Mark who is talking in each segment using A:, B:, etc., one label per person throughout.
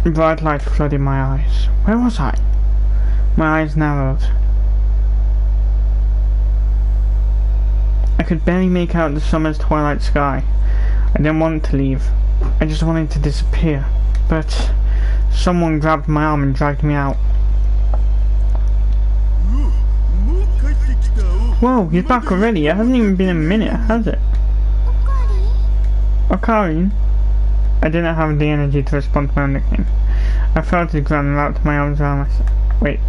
A: Bright light flooded my eyes. Where was I? My eyes narrowed. I could barely make out the summer's twilight sky. I didn't want to leave. I just wanted to disappear. But someone grabbed my arm and dragged me out. Whoa, he's back already. It hasn't even been a minute, has it? Ocarine? I didn't have the energy to respond to my own nickname. I fell to the ground and wrapped my arms around myself. Wait.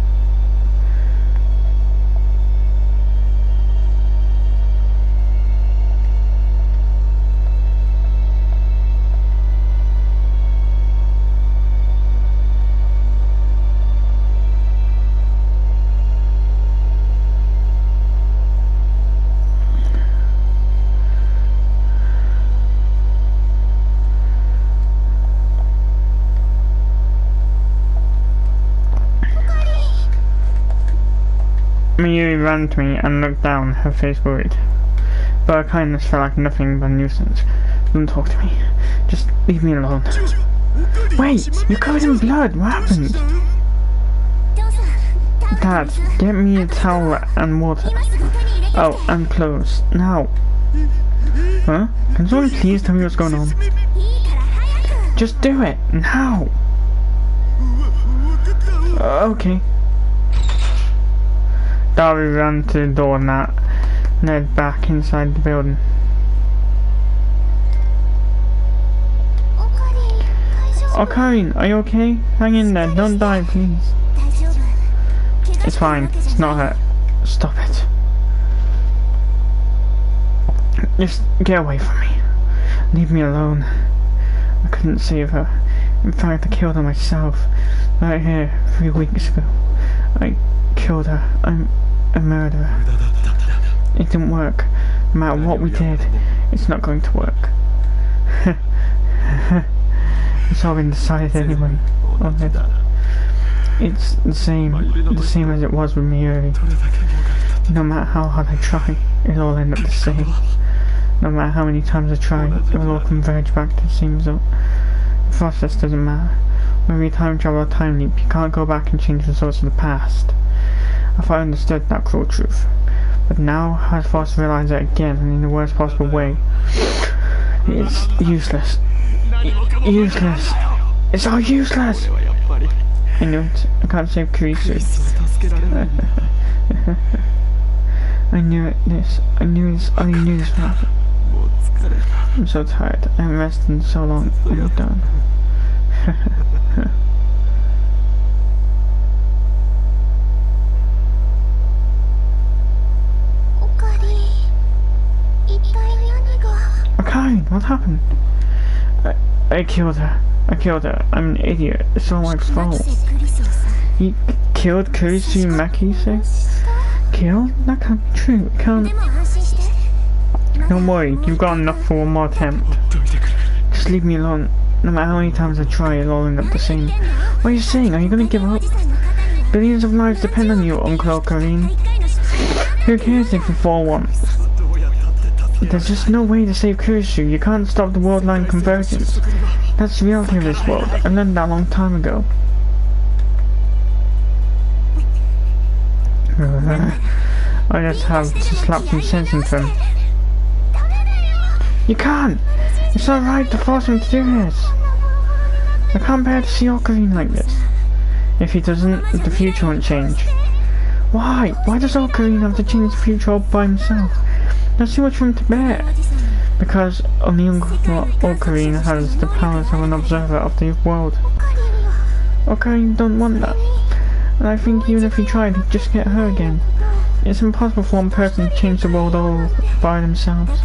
A: Mayuri ran to me and looked down, her face worried. But her kindness felt like nothing but a nuisance. Don't talk to me. Just leave me alone. Wait! You're covered in blood! What happened? Dad, get me a towel and water. Oh, and clothes. Now. Huh? Can someone please tell me what's going on? Just do it! Now! Okay. Darby ran to the door and that led back inside the building. Ocarine, are you okay? Hang in there, don't die, please. It's fine, it's not hurt. Stop it. Just get away from me. Leave me alone. I couldn't save her. In fact, I killed her myself. Right here, 3 weeks ago. I killed her. I'm a murderer. It didn't work. No matter what we did, it's not going to work. It's all been decided anyway. It's the same as it was with me earlier. No matter how hard I try, it'll all end up the same. No matter how many times I try, it will all converge back to the same result. The process doesn't matter. When we time travel or time leap, you can't go back and change the results of the past. I thought I understood that cruel truth, but now I was forced to realize it again, and in the worst possible way. It's useless. Useless. It's all useless. I knew it. I can't save Kurisu. I knew it. I knew this. I knew this would happen. I'm so tired. I haven't rested in so long. I'm done. Ocarine, what happened? I killed her. I killed her. I'm an idiot. It's all my fault. You killed Kurisu Maki, say? Kill? That can't be true. It can't. Don't worry, you've got enough for one more attempt. Just leave me alone. No matter how many times I try, it'll all end up the same. What are you saying? Are you gonna give up? Billions of lives depend on you, Uncle Ocarine. Who cares if you fall once? There's just no way to save Kurisu. You can't stop the world line convergence. That's the reality of this world. I learned that a long time ago. I just have to slap some sense into him. You can't! It's not right to force him to do this. I can't bear to see Ocarine like this. If he doesn't, the future won't change. Why? Why does Ocarine have to change the future all by himself? That's too much for him to bear. Because only Ocarine has the powers of an observer of the world. Ocarine don't want that. And I think even if he tried, he'd just get hurt again. It's impossible for one person to change the world all by themselves.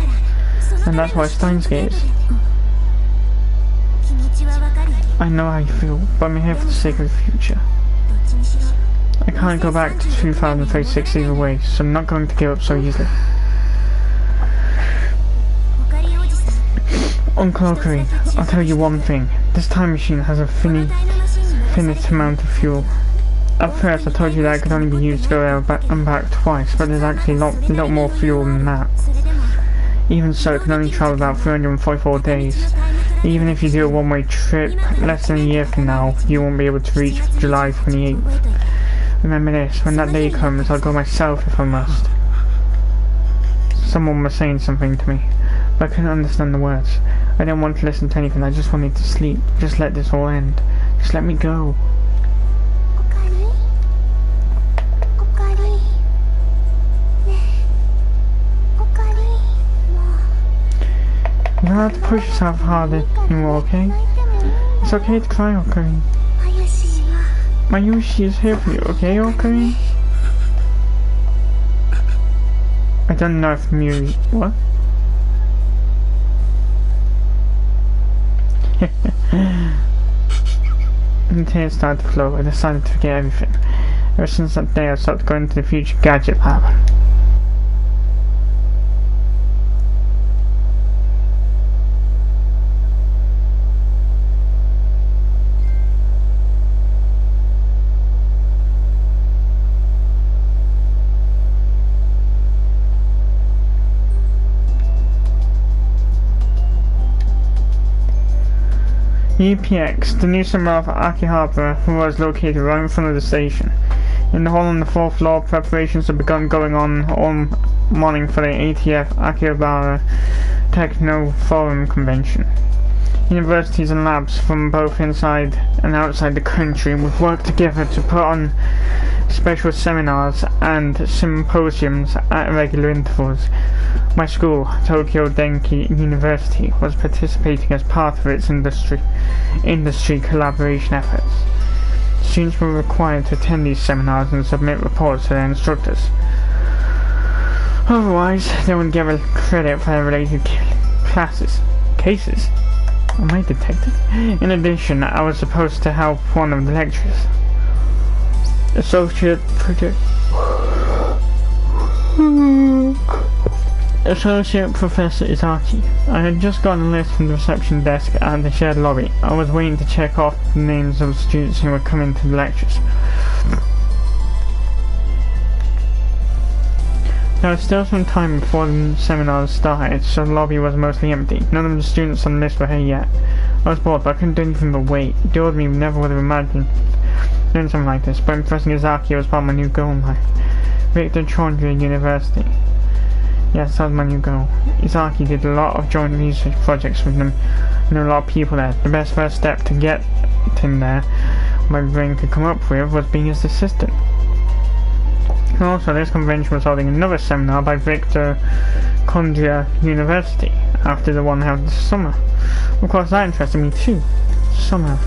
A: And that's why STEINS is. I know how you feel, but I'm here for the sake of the future. I can't go back to 2036 either way, so I'm not going to give up so easily. Uncle Ocarine, I'll tell you one thing. This time machine has a finite amount of fuel. At first I told you that it could only be used to go there and back twice, but there's actually a lot more fuel than that. Even so, it can only travel about 344 days. Even if you do a one-way trip less than a year from now, you won't be able to reach July 28th. Remember this, when that day comes, I'll go myself if I must. Someone was saying something to me, but I couldn't understand the words. I didn't want to listen to anything, I just wanted to sleep. Just let this all end. Just let me go. You don't have to push yourself harder anymore, okay? It's okay to cry, Okari. Mayushi is here for you, okay, Okari? I don't know if what? And the tears started to flow. I decided to forget everything. Ever since that day I stopped going to the future gadget lab. UPX, the new seminar for Akihabara, was located right in front of the station. In the hall on the 4th floor, preparations have begun going on all morning for the ATF Akihabara Techno Forum Convention. Universities and labs from both inside and outside the country would work together to put on special seminars and symposiums at regular intervals. My school, Tokyo Denki University, was participating as part of its industry collaboration efforts. Students were required to attend these seminars and submit reports to their instructors. Otherwise, they wouldn't get credit for their related cases. Am I detective? In addition, I was supposed to help one of the lecturers. Associate Professor Izaki. I had just gotten a list from the reception desk at the shared lobby. I was waiting to check off the names of the students who were coming to the lectures. There was still some time before the seminars started, so the lobby was mostly empty. None of the students on the list were here yet. I was bored, but I couldn't do anything but wait. The old me never would have imagined doing something like this, but impressing Izaki was part of my new goal in life. Victor Chondria University. Yes, that was my new goal. Izaki did a lot of joint research projects with them. I knew a lot of people there. The best first step to get him there, my brain could come up with, was being his assistant. Also, this convention was holding another seminar by Victor Chondria University, after the one held this summer. Of course, that interested me too. Somehow.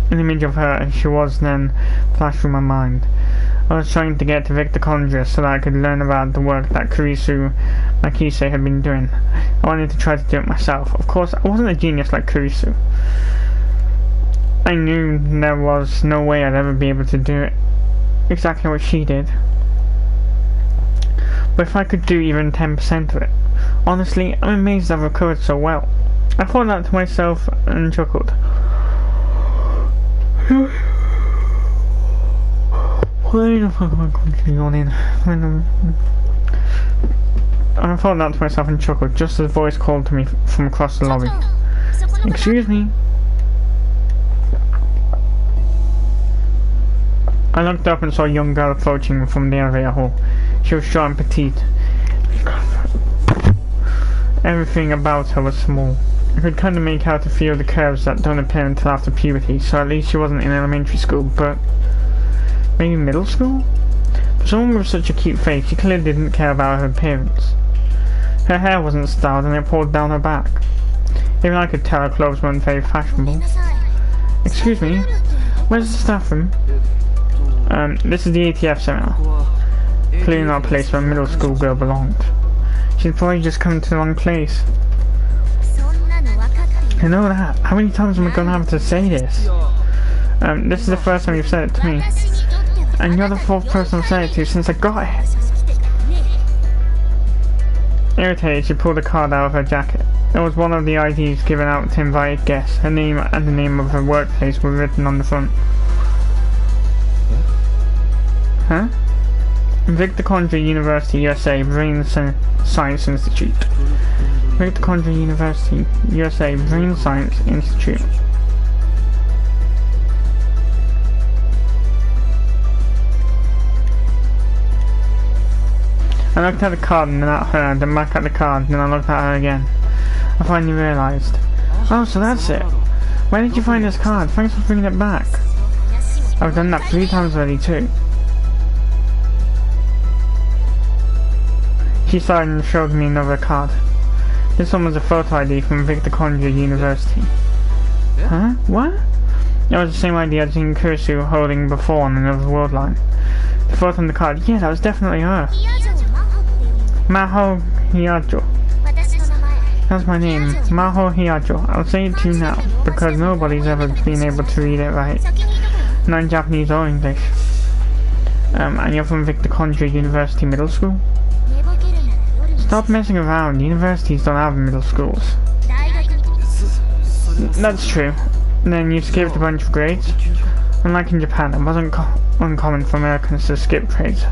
A: An image of her as she was then flashed through my mind. I was trying to get to Victor Chondria so that I could learn about the work that Kurisu Makise had been doing. I wanted to try to do it myself. Of course, I wasn't a genius like Kurisu. I knew there was no way I'd ever be able to do it exactly what she did. But if I could do even 10% of it, honestly, I'm amazed I've recovered so well. I thought that to myself and chuckled. Why the fuck am I continuing on in? I thought that to myself and chuckled, just as a voice called to me from across the lobby. Excuse me. I looked up and saw a young girl approaching from the elevator hall. She was short and petite. Everything about her was small. I could kind of make out a few of the curves that don't appear until after puberty, so at least she wasn't in elementary school, but maybe middle school? For someone with such a cute face, she clearly didn't care about her appearance. Her hair wasn't styled and it pulled down her back. Even I could tell her clothes weren't very fashionable. Excuse me, where's the staff room? This is the ATF seminar. Clearly not a place where a middle school girl belonged. She'd probably just come to the wrong place. I know that. How many times am I gonna have to say this? This is the first time you've said it to me. And you're the fourth person I've said it to since I got it. Irritated, she pulled a card out of her jacket. It was one of the IDs given out to invited guests. Her name and the name of her workplace were written on the front. Huh? Victor Condrey University, USA, Brain Science Institute. Victor Condrey University, USA, Brain Science Institute. I looked at the card and then at her, then back at the card, then I looked at her again. I finally realised. Oh, so that's it. Where did you find this card? Thanks for bringing it back. I've done that 3 times already too. She sighed and showed me another card. This one was a photo ID from Victor Condrey University. Huh? What? It was the same ID I'd seen Kurisu holding before on another world line. The photo on the card, yeah, that was definitely her. Maho Hiyajo. That's my name, Maho Hiyajo. I'll say it to you now, because nobody's ever been able to read it right. Not in Japanese or English. And you're from Victor Condrey University Middle School? Stop messing around, universities don't have middle schools. That's true. Then you skipped a bunch of grades? Unlike in Japan, it wasn't uncommon for Americans to skip grades.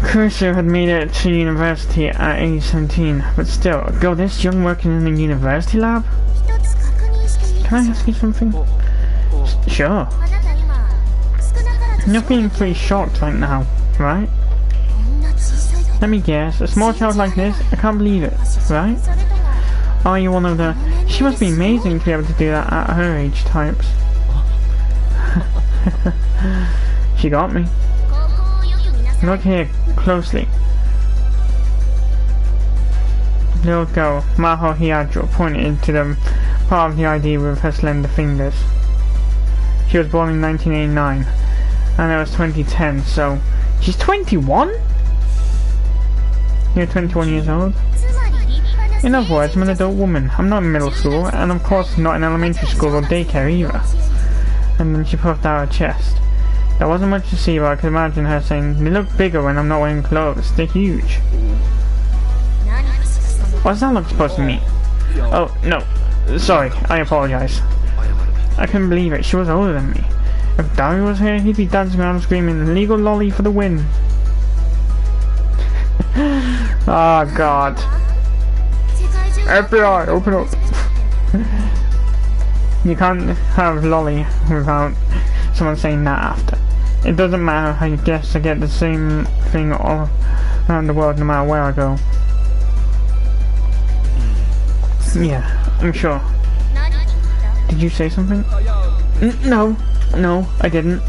A: Kurisu had made it to university at age 17, but still, a girl this young working in a university lab? Can I ask you something? Sure. You're feeling pretty shocked right now, right? Let me guess, a small child like this? I can't believe it, right? Are you one of the... She must be amazing to be able to do that at her age types. She got me. Look here, closely. Little girl, Maho Hiyajo, pointed to the part of the ID with her slender fingers. She was born in 1989, and it was 2010, so... She's 21?! You're 21 years old? In other words, I'm an adult woman. I'm not in middle school, and of course not in elementary school or daycare either. And then she puffed out her chest. There wasn't much to see, but I could imagine her saying, they look bigger when I'm not wearing clothes. They're huge. What's that look supposed to mean? Oh, no. Sorry, I apologize. I couldn't believe it. She was older than me. If Dari was here, he'd be dancing around screaming, legal lolly for the win. Oh, God. FBI, open up. You can't have lolly without someone saying that after. It doesn't matter, I guess I get the same thing all around the world no matter where I go. Yeah, I'm sure. Did you say something? No, I didn't.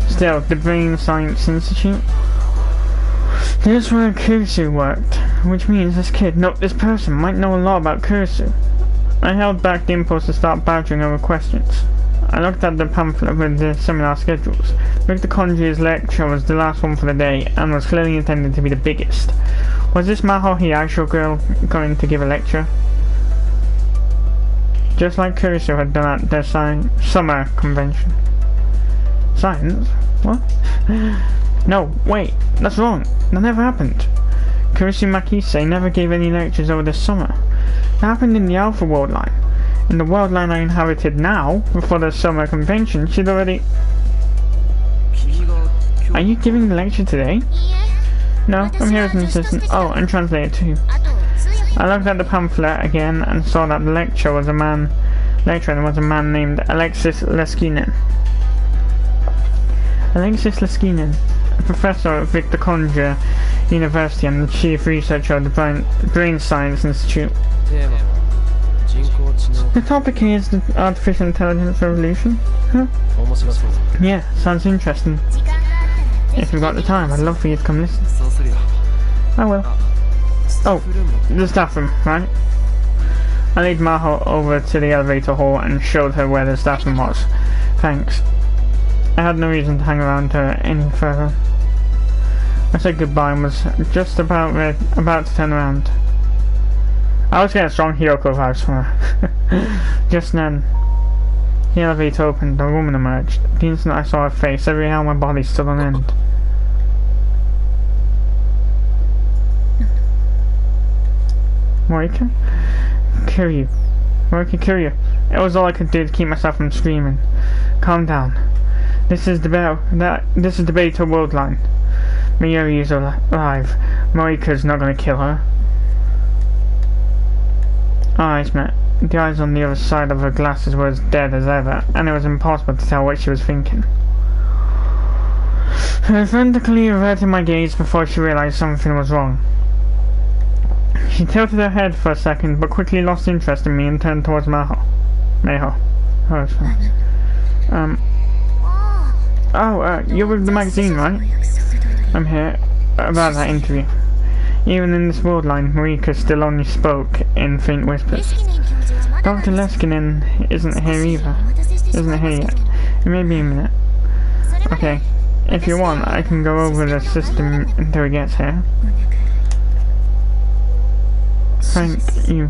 A: Still, the Brain Science Institute. This is where Kurisu worked, which means this person might know a lot about Kurisu. I held back the impulse to start badgering over questions. I looked at the pamphlet with the seminar schedules. Victor Condrey's lecture was the last one for the day, and was clearly intended to be the biggest. Was this Maho Hiyajo girl going to give a lecture? Just like Kurisu had done at their summer convention. Science? What? No, wait, that's wrong. That never happened. Kurisu Makise never gave any lectures over the summer. It happened in the Alpha World Line. In the world line I inhabited now, before the summer convention, she'd already... Are you giving the lecture today? No, I'm here as an assistant. Oh, and translator too. I looked at the pamphlet again and saw that the lecturer was a man named Alexis Leskinen. Alexis Leskinen, a professor at Victor Condrey University and the chief researcher of the Brain Science Institute. The topic here is the artificial intelligence revolution. Huh? Yeah, sounds interesting. If you've got the time, I'd love for you to come listen. I will. Oh, the staff room, right? I lead Maho over to the elevator hall and showed her where the staff room was. Thanks. I had no reason to hang around her any further. I said goodbye and was just about to turn around. I was getting strong Hiyoko vibes from her. Just then, the elevator opened, a woman emerged. The instant I saw her face, every hair on my body stood on end. Morika? Kiryu. Morika Kiryu. It was all I could do to keep myself from screaming. Calm down. This is the Beta World line. Mayuri is alive. Marika's not gonna kill her. Our eyes met. The eyes on the other side of her glasses were as dead as ever, and it was impossible to tell what she was thinking. Her frantically averted my gaze before she realized something was wrong. She tilted her head for a second, but quickly lost interest in me and turned towards Maho. You're with the magazine, right? I'm here about that interview. Even in this world line, Marika still only spoke in faint whispers. Dr. Leskinen isn't here either. Isn't here yet. It may be a minute. Okay. If you want, I can go over the system until he gets here. Thank you.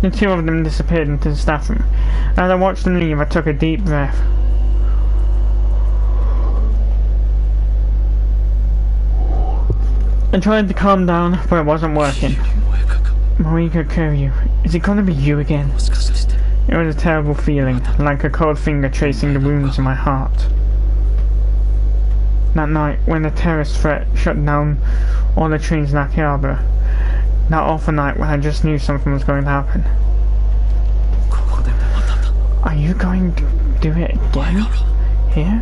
A: The two of them disappeared into the staff room. As I watched them leave, I took a deep breath. I tried to calm down, but it wasn't working. Marika Kiryu, is it gonna be you again? It was a terrible feeling, like a cold finger tracing the wounds in my heart. That night, when the terrorist threat shut down all the trains in Akihabara, that awful night when I just knew something was going to happen. Are you going to do it again? Here?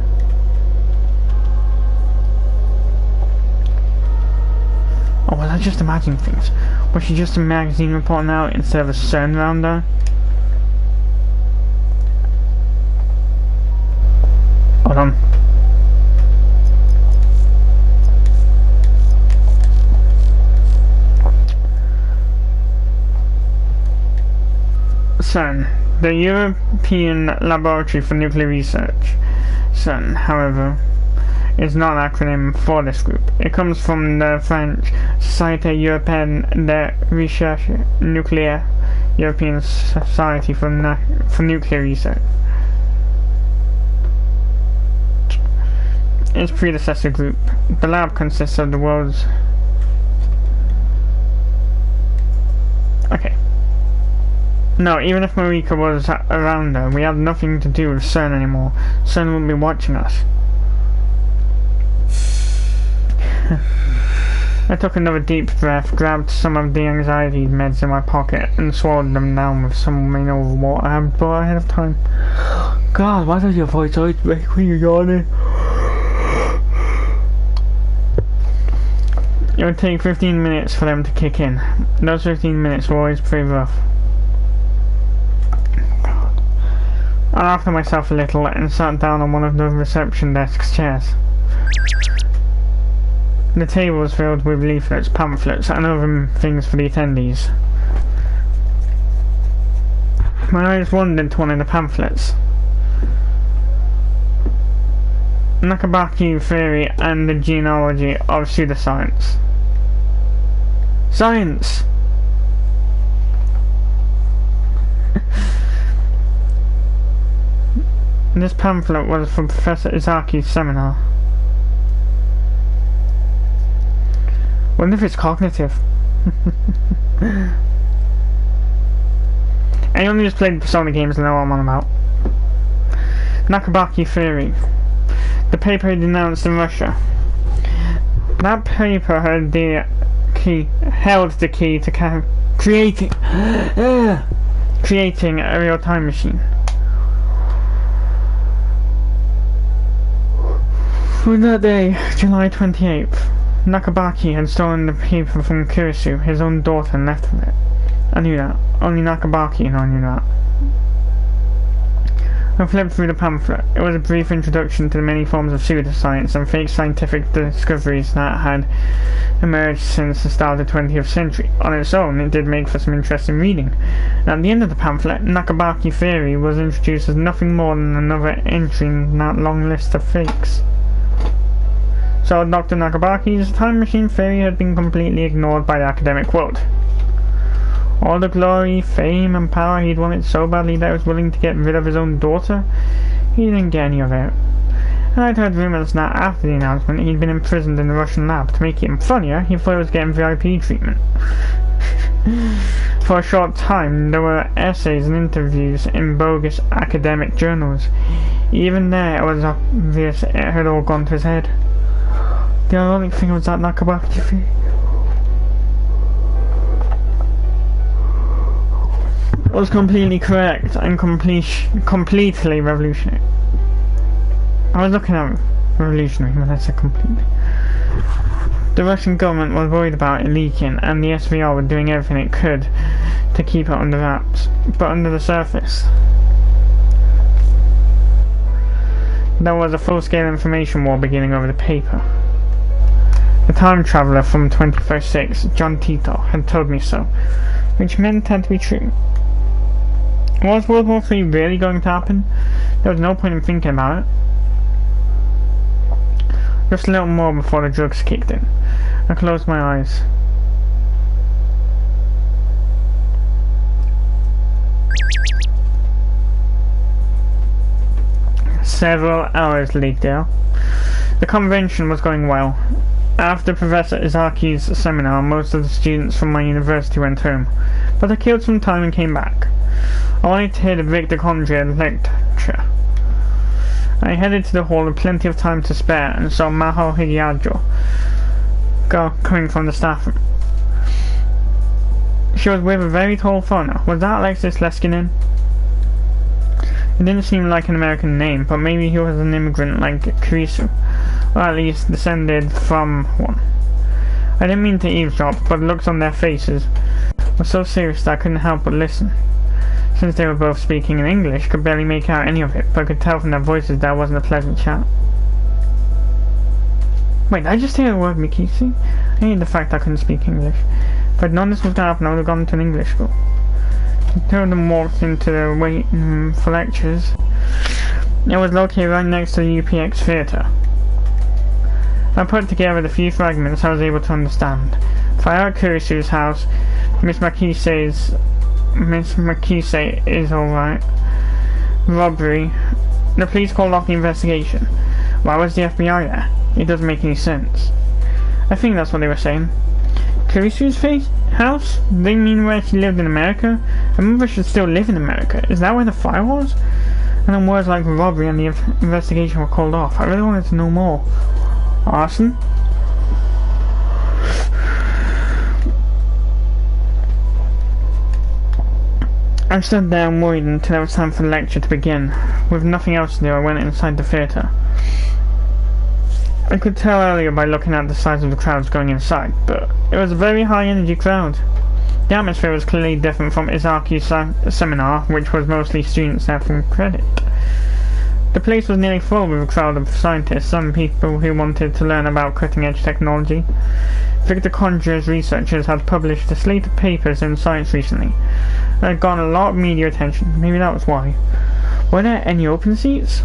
A: Or was I just imagining things? Was she just a magazine reporting out instead of a CERN rounder? Hold on. CERN, the European Laboratory for Nuclear Research. CERN, however, is not an acronym for this group. It comes from the French Société Européenne de Recherche Nucléaire, European Society for Nuclear Research. Its predecessor group. The lab consists of the world's... Okay. No, even if Marika was around her, we have nothing to do with CERN anymore. CERN wouldn't be watching us. I took another deep breath, grabbed some of the anxiety meds in my pocket, and swallowed them down with some mineral water I had brought ahead of time. God, why does your voice always break when you're yawning? It would take 15 minutes for them to kick in. Those 15 minutes were always pretty rough. I laughed at myself a little and sat down on one of the reception desk's chairs. The table was filled with leaflets, pamphlets, and other things for the attendees. My eyes wandered to one of the pamphlets. Nakabaki Theory and the Genealogy of Pseudoscience. Science! This pamphlet was from Professor Izaki's seminar. Wonder if it's cognitive. Anyone who's played Persona games know what I'm on about. Nakabaki Theory. The paper he denounced in Russia. That paper had held the key to creating a real time machine. On that day, July 28th, Nakabaki had stolen the paper from Kurisu, his own daughter, and left with it. I knew that. Only Nakabaki and I knew that. I flipped through the pamphlet. It was a brief introduction to the many forms of pseudoscience and fake scientific discoveries that had emerged since the start of the 20th century. On its own, it did make for some interesting reading. And at the end of the pamphlet, Nakabaki Theory was introduced as nothing more than another entry in that long list of fakes. So Dr. Nakabaki's time machine theory had been completely ignored by the academic world. All the glory, fame, and power he'd wanted so badly that he was willing to get rid of his own daughter, he didn't get any of it. And I'd heard rumours that after the announcement he'd been imprisoned in the Russian lab. To make it even funnier, he thought he was getting VIP treatment. For a short time, there were essays and interviews in bogus academic journals. Even there, it was obvious it had all gone to his head. The ironic thing was that Nakabaki was completely correct and completely revolutionary. I was looking at revolutionary when I said completely. The Russian government was worried about it leaking, and the SVR were doing everything it could to keep it under wraps. But under the surface, there was a full-scale information war beginning over the paper. The time traveller from 2046, John Tito, had told me so, which meant it had to be true. Was World War III really going to happen? There was no point in thinking about it. Just a little more before the drugs kicked in. I closed my eyes. Several hours later, the convention was going well. After Professor Izaki's seminar, most of the students from my university went home, but I killed some time and came back. I wanted to hear the mitochondria lecture. I headed to the hall with plenty of time to spare and saw Maho Higiajo coming from the staff room. She was with a very tall foreigner. Was that Alexis Leskinen? It didn't seem like an American name, but maybe he was an immigrant like Kurisu, or at least descended from one. I didn't mean to eavesdrop, but the looks on their faces were so serious that I couldn't help but listen. Since they were both speaking in English, could barely make out any of it, but could tell from their voices that it wasn't a pleasant chat. Wait, did I just hear the word Mikisi? I hate the fact I couldn't speak English. If I'd known this was going to happen, I would have gone to an English school. The two of them walked into the waiting room for lectures. It was located right next to the UPX theatre. I put together the few fragments I was able to understand. Fire at Kurisu's house, Miss Makise is alright. Robbery. The police called off the investigation. Why was the FBI there? It doesn't make any sense. I think that's what they were saying. Kurisu's house? They mean where she lived in America? Her mother should still live in America. Is that where the fire was? And then words like robbery and the investigation were called off. I really wanted to know more. Arson? I stood there and worried until it was time for the lecture to begin. With nothing else to do, I went inside the theatre. I could tell earlier by looking at the size of the crowds going inside, but it was a very high-energy crowd. The atmosphere was clearly different from Izaki's seminar, which was mostly students there from credit. The place was nearly full with a crowd of scientists, some people who wanted to learn about cutting-edge technology. Victor Conjur's researchers had published a slate of papers in Science recently. It had gotten a lot of media attention. Maybe that was why. Were there any open seats?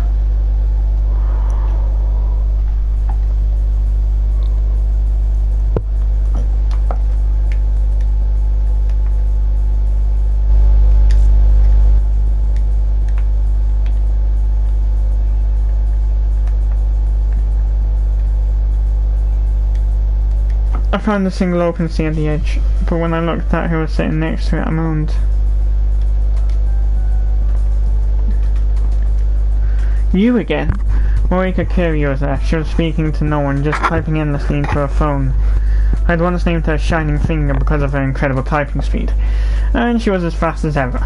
A: I found a single open seat at the edge, but when I looked at who was sitting next to it, I moaned. You again? Morika Kiri was there. She was speaking to no one, just typing endlessly into her phone. I'd once named her Shining Finger because of her incredible typing speed, and she was as fast as ever.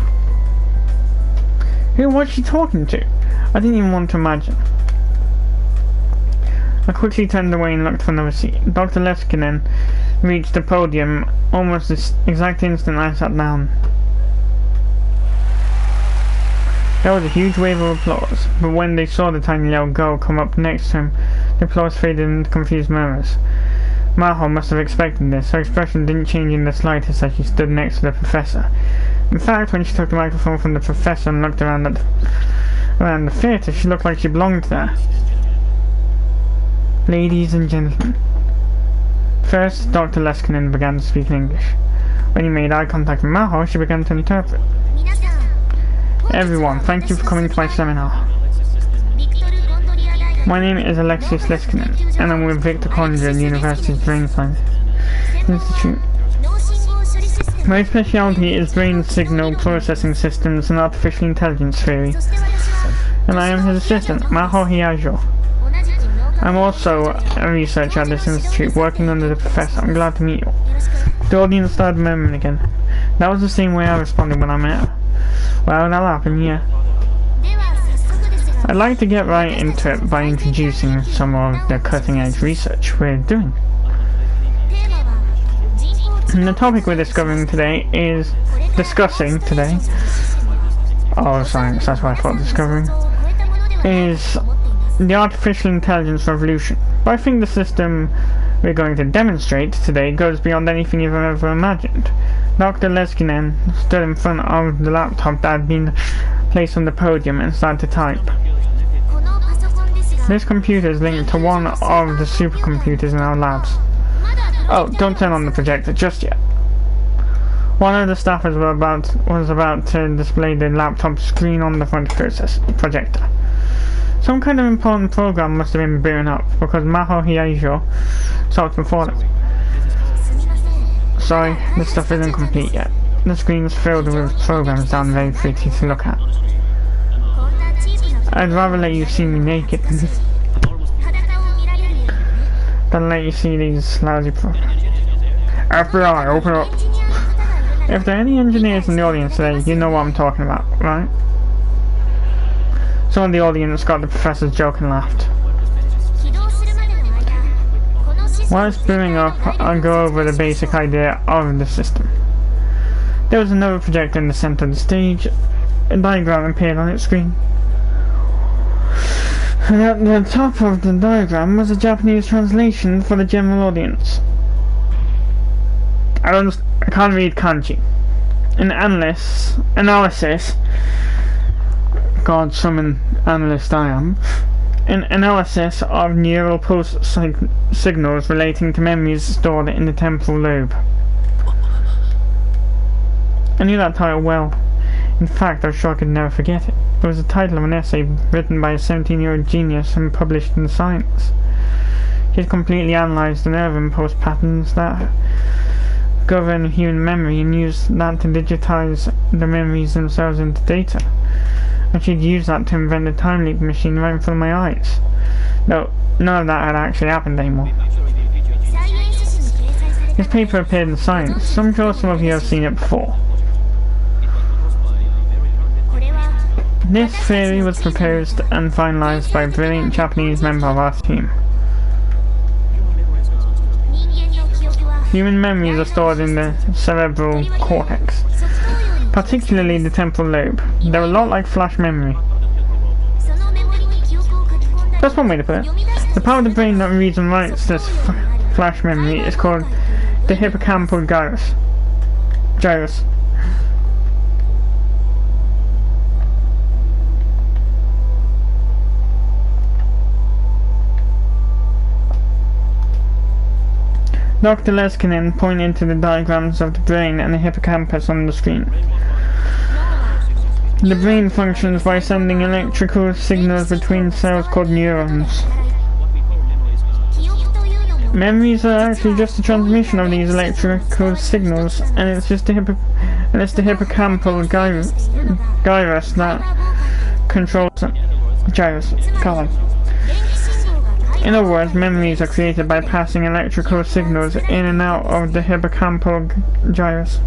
A: Who was she talking to? I didn't even want to imagine. I quickly turned away and looked for another seat. Dr. Leskinen reached the podium almost the exact instant I sat down. There was a huge wave of applause, but when they saw the tiny little girl come up next to him, the applause faded into confused murmurs. Maho must have expected this. Her expression didn't change in the slightest as she stood next to the professor. In fact, when she took the microphone from the professor and looked around the theatre, she looked like she belonged there. Ladies and gentlemen. First, Dr. Leskinen began to speak in English. When he made eye contact with Maho, she began to interpret. Everyone, thank you for coming to my seminar. My name is Alexis Leskinen, and I'm with Victor Conjur in the University's Brain Science Institute. My specialty is brain signal processing systems and artificial intelligence theory, and I am his assistant, Maho Hiyajo. I'm also a researcher at this institute, working under the professor. I'm glad to meet you. The audience started murmuring again. That was the same way I responded when I met her. Well, that'll happen, yeah. I'd like to get right into it by introducing some of the cutting-edge research we're doing. And the topic we're discussing today is... Oh, science, that's what I thought discovering. Is the artificial intelligence revolution. But I think the system we're going to demonstrate today goes beyond anything you've ever imagined. Dr. Leskinen stood in front of the laptop that had been placed on the podium and started to type. This computer is linked to one of the supercomputers in our labs. Oh, don't turn on the projector just yet. One of the staffers was about to display the laptop screen on the front projector. Some kind of important program must have been brewing up, because Maho Hiyajo stopped before them. Sorry, this stuff isn't complete yet. The screen's filled with programs that are very pretty to look at. I'd rather let you see me naked than let you see these lousy programs. FBI, open up! If there are any engineers in the audience today, you know what I'm talking about, right? Some of the audience got the professor's joke and laughed. While it's brewing up, I'll go over the basic idea of the system. There was another projector in the center of the stage. A diagram appeared on its screen. And at the top of the diagram was a Japanese translation for the general audience. I can't read kanji. Analysis. God, summon analyst I am. An analysis of neural pulse signals relating to memories stored in the temporal lobe. I knew that title well. In fact, I was sure I could never forget it. It was the title of an essay written by a 17-year-old genius and published in STEINS. He had completely analysed the nerve impulse patterns that govern human memory and used that to digitize the memories themselves into data. And she'd used that to invent the time leap machine right in front of my eyes. No, none of that had actually happened anymore. His paper appeared in Science, so I'm sure some of you have seen it before. This theory was proposed and finalized by a brilliant Japanese member of our team. Human memories are stored in the cerebral cortex, particularly the temporal lobe. They're a lot like flash memory. That's one way to put it. The part of the brain that reads and writes this flash memory is called the hippocampal gyrus. Dr. Leskinen pointed to the diagrams of the brain and the hippocampus on the screen. The brain functions by sending electrical signals between cells called neurons. Memories are actually just a transmission of these electrical signals, and it's the hippocampal gyrus that controls them. God. In other words, memories are created by passing electrical signals in and out of the hippocampal gyrus.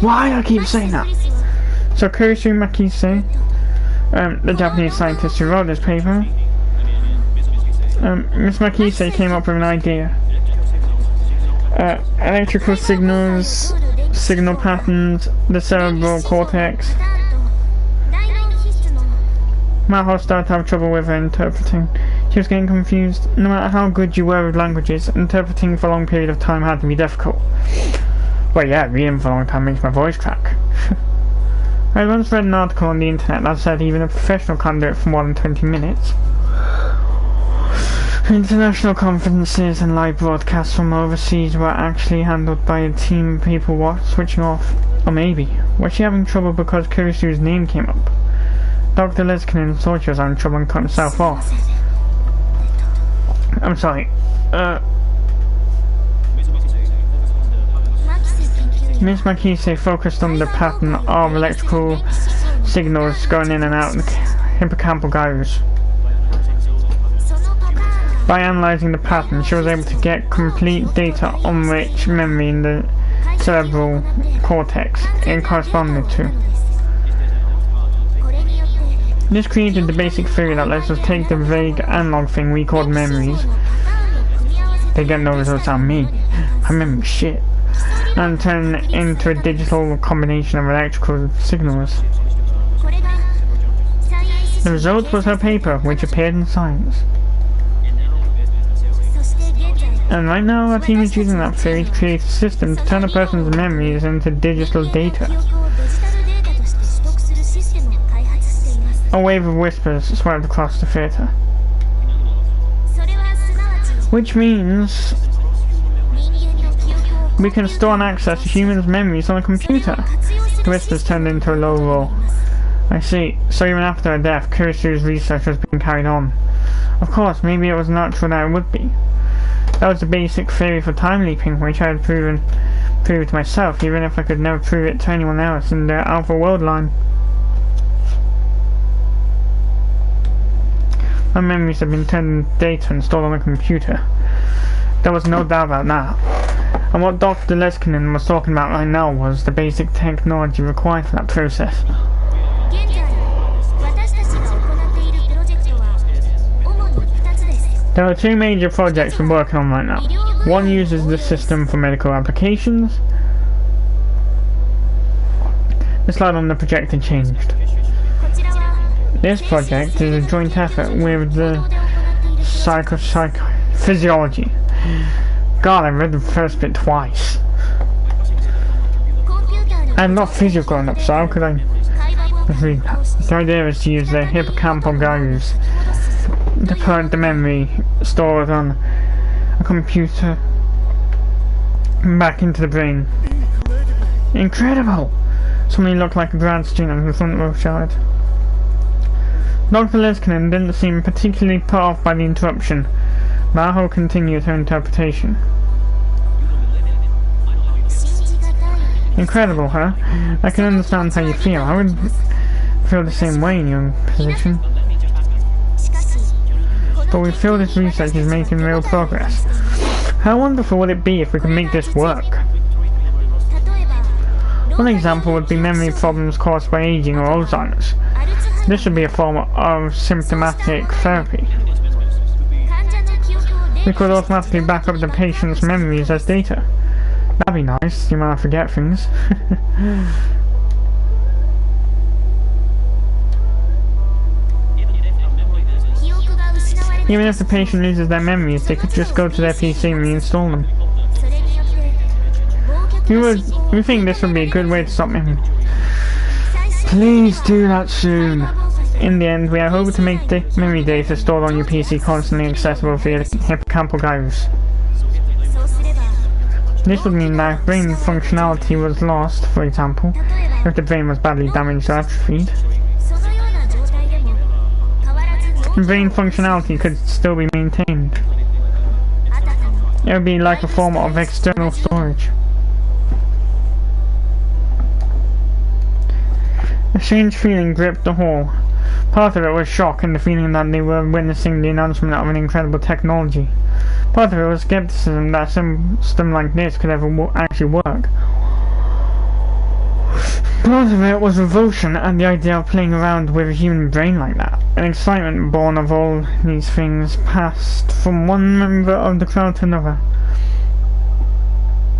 A: Why do I keep saying that? So Kurisu Makise, the Japanese scientist who wrote this paper, Miss Makise came up with an idea. Electrical signals, signal patterns, the cerebral cortex. Maho started to have trouble with her interpreting. She was getting confused. No matter how good you were with languages, interpreting for a long period of time had to be difficult. Well, yeah, reading for a long time makes my voice crack. I once read an article on the internet that said even a professional can't do it for more than 20 minutes. International conferences and live broadcasts from overseas were actually handled by a team of people switching off. Or maybe, was she having trouble because Kurisu's name came up? Dr. Leskinen thought she was having trouble and cut himself off. Miss Makise focused on the pattern of electrical signals going in and out of the hippocampal gyrus. By analysing the pattern, she was able to get complete data on which memory in the cerebral cortex it corresponded to. This created the basic theory that lets us take the vague analog thing we called memories, they get no results on me, I remember shit, and turn into a digital combination of electrical signals. The result was her paper, which appeared in Science. And right now our team is using that theory to create a system to turn a person's memories into digital data. A wave of whispers swept across the theatre. Which means we can store and access humans' memories on a computer. The whispers turned into a low roar. I see. So even after her death, Kurisu's research was being carried on. Of course, maybe it was natural that it would be. That was the basic theory for time leaping, which I had proved to myself, even if I could never prove it to anyone else in the Alpha World line. My memories have been turned into data and stored on a computer. There was no doubt about that. And what Dr. Leskinen was talking about right now was the basic technology required for that process. There are two major projects we're working on right now. One uses the system for medical applications. The slide on the projector changed. This project is a joint effort with the physiology. God, I read the first bit twice. I'm not physio growing up, so how could I read that? The idea is to use the hippocampal gyrus to put the memory stored on a computer back into the brain. Incredible! Somebody looked like a grad student in the front row shouted. Dr. Leskinen didn't seem particularly put off by the interruption. Maho continued her interpretation. Incredible, huh? I can understand how you feel. I would feel the same way in your position. But we feel this research is making real progress. How wonderful would it be if we could make this work? One example would be memory problems caused by aging or Alzheimer's. This would be a form of symptomatic therapy. We could automatically back up the patient's memories as data. That'd be nice, you might forget things. Even if the patient loses their memories, they could just go to their PC and reinstall them. We think this would be a good way to stop memory. Please do that soon. In the end, we are hoping to make the memory data stored on your PC constantly accessible via the hippocampal gyrus. This would mean that if brain functionality was lost, for example, if the brain was badly damaged or atrophied, brain functionality could still be maintained. It would be like a form of external storage. A strange feeling gripped the hall. Part of it was shock and the feeling that they were witnessing the announcement of an incredible technology. Part of it was skepticism that some system like this could ever actually work. Part of it was revulsion at the idea of playing around with a human brain like that. An excitement born of all these things passed from one member of the crowd to another.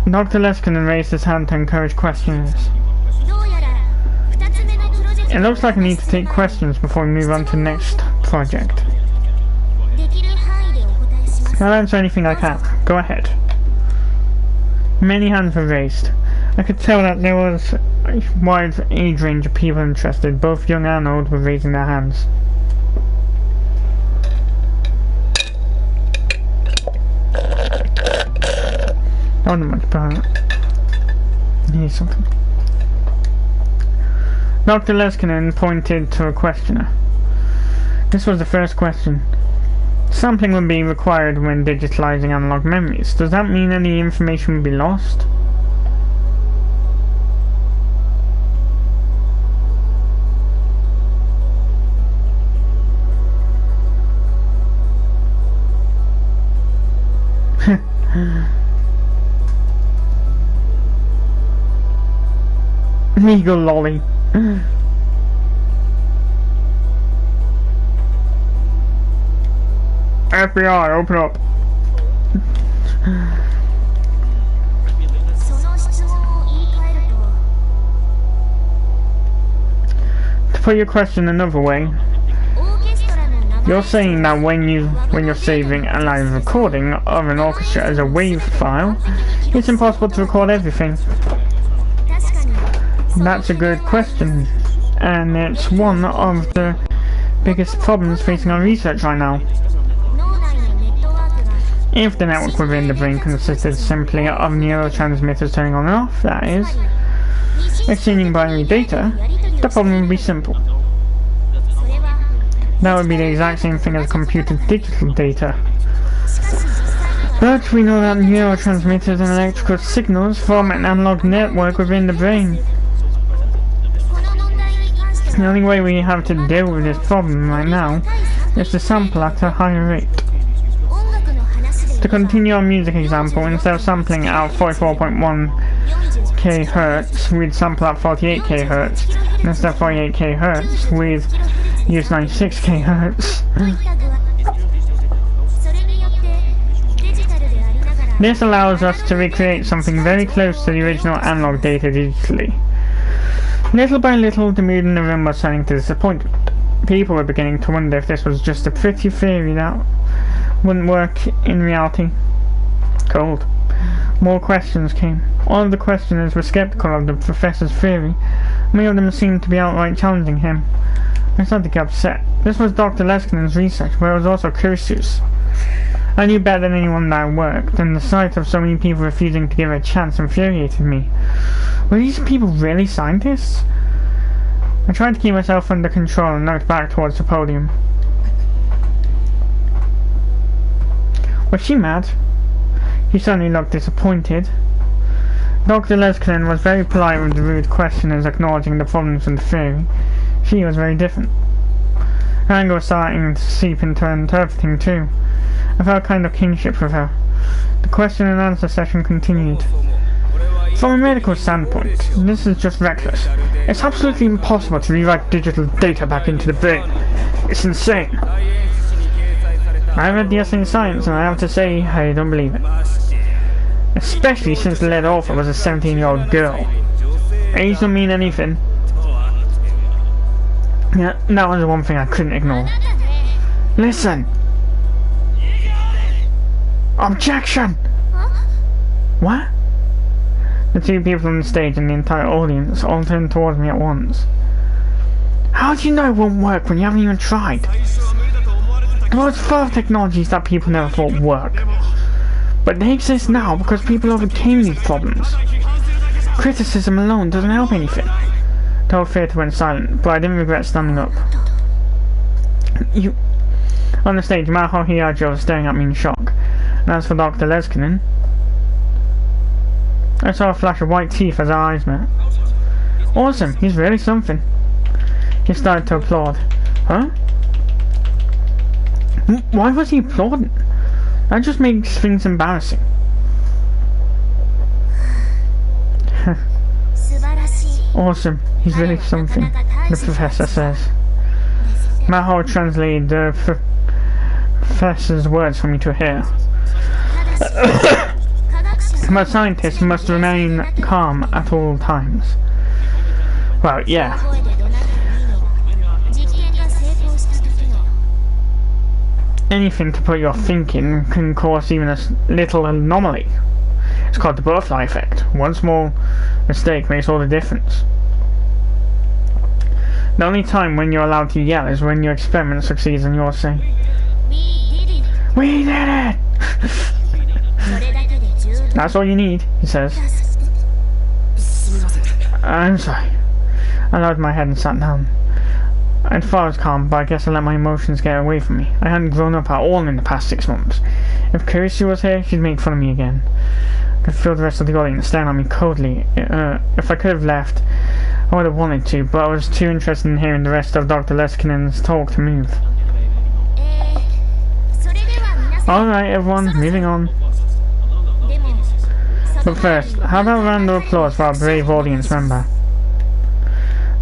A: Dr. Leskinen raised his hand to encourage questioners. It looks like I need to take questions before we move on to the next project. I'll answer anything I can. Go ahead. Many hands were raised. I could tell that there was a wide age range of people interested. Both young and old were raising their hands. I wouldn't much better. Here's something. Dr. Leskinen pointed to a questioner. This was the first question. Sampling would be required when digitalizing, digitalizing analog memories. Does that mean any information would be lost? Legal lolly. FBI, open up. To put your question another way, you're saying that when you're saving a live recording of an orchestra as a WAV file, it's impossible to record everything. That's a good question, and it's one of the biggest problems facing our research right now. If the network within the brain consisted simply of neurotransmitters turning on and off, that is, exchanging binary data, the problem would be simple. That would be the exact same thing as computed digital data. But we know that neurotransmitters and electrical signals form an analog network within the brain. The only way we have to deal with this problem right now is to sample at a higher rate. To continue our music example, instead of sampling at 44.1 kHz, we'd sample at 48 kHz, and instead of 48 kHz, we'd use 96 kHz. This allows us to recreate something very close to the original analog data digitally. Little by little, the mood in the room was turning to disappointment. People were beginning to wonder if this was just a pretty theory that wouldn't work in reality. Cold. More questions came. All of the questioners were skeptical of the professor's theory. Many of them seemed to be outright challenging him. I started to get upset. This was Dr. Leskinen's research, but it was also Kurisu's. I knew better than anyone that worked, and the sight of so many people refusing to give it a chance infuriated me. Were these people really scientists? I tried to keep myself under control and looked back towards the podium. Was she mad? She suddenly looked disappointed. Dr. Leskinen was very polite with the rude questioners acknowledging the problems with the theory. She was very different. Her anger was starting to seep into her interpreting too. I felt a kind of kinship with her. The question and answer session continued. From a medical standpoint, this is just reckless. It's absolutely impossible to rewrite digital data back into the brain. It's insane. I read the essay in Science, and I have to say, I don't believe it. Especially since the lead author was a 17-year-old girl. Age don't mean anything. Yeah, that was the one thing I couldn't ignore. Listen! Objection! What? The two people on the stage and the entire audience all turned towards me at once. How do you know it won't work when you haven't even tried? The world's full of technologies that people never thought would work. But they exist now because people overcame these problems. Criticism alone doesn't help anything. The whole theatre went silent, but I didn't regret standing up. On the stage, Maho Hiyajo was staring at me in shock. And as for Dr. Leskinen, I saw a flash of white teeth as our eyes met. Awesome, he's really something. He started to applaud. Huh? Why was he applauding? That just makes things embarrassing. Awesome, he's really something, the professor says. Maho translated the professor's words for me to hear. But scientists must remain calm at all times. Well, yeah. Anything to put your thinking can cause even a little anomaly. It's called the butterfly effect. One small mistake makes all the difference. The only time when you're allowed to yell is when your experiment succeeds and you're saying, "We did it!" That's all you need, he says. I'm sorry. I nodded my head and sat down. I thought I was calm, but I guess I let my emotions get away from me. I hadn't grown up at all in the past 6 months. If Kurisu was here, she'd make fun of me again. I could feel the rest of the audience staring at me coldly. If I could have left, I would have wanted to, but I was too interested in hearing the rest of Dr. Leskinen's talk to move. Alright everyone, moving on. But first, how about a round of applause for our brave audience member?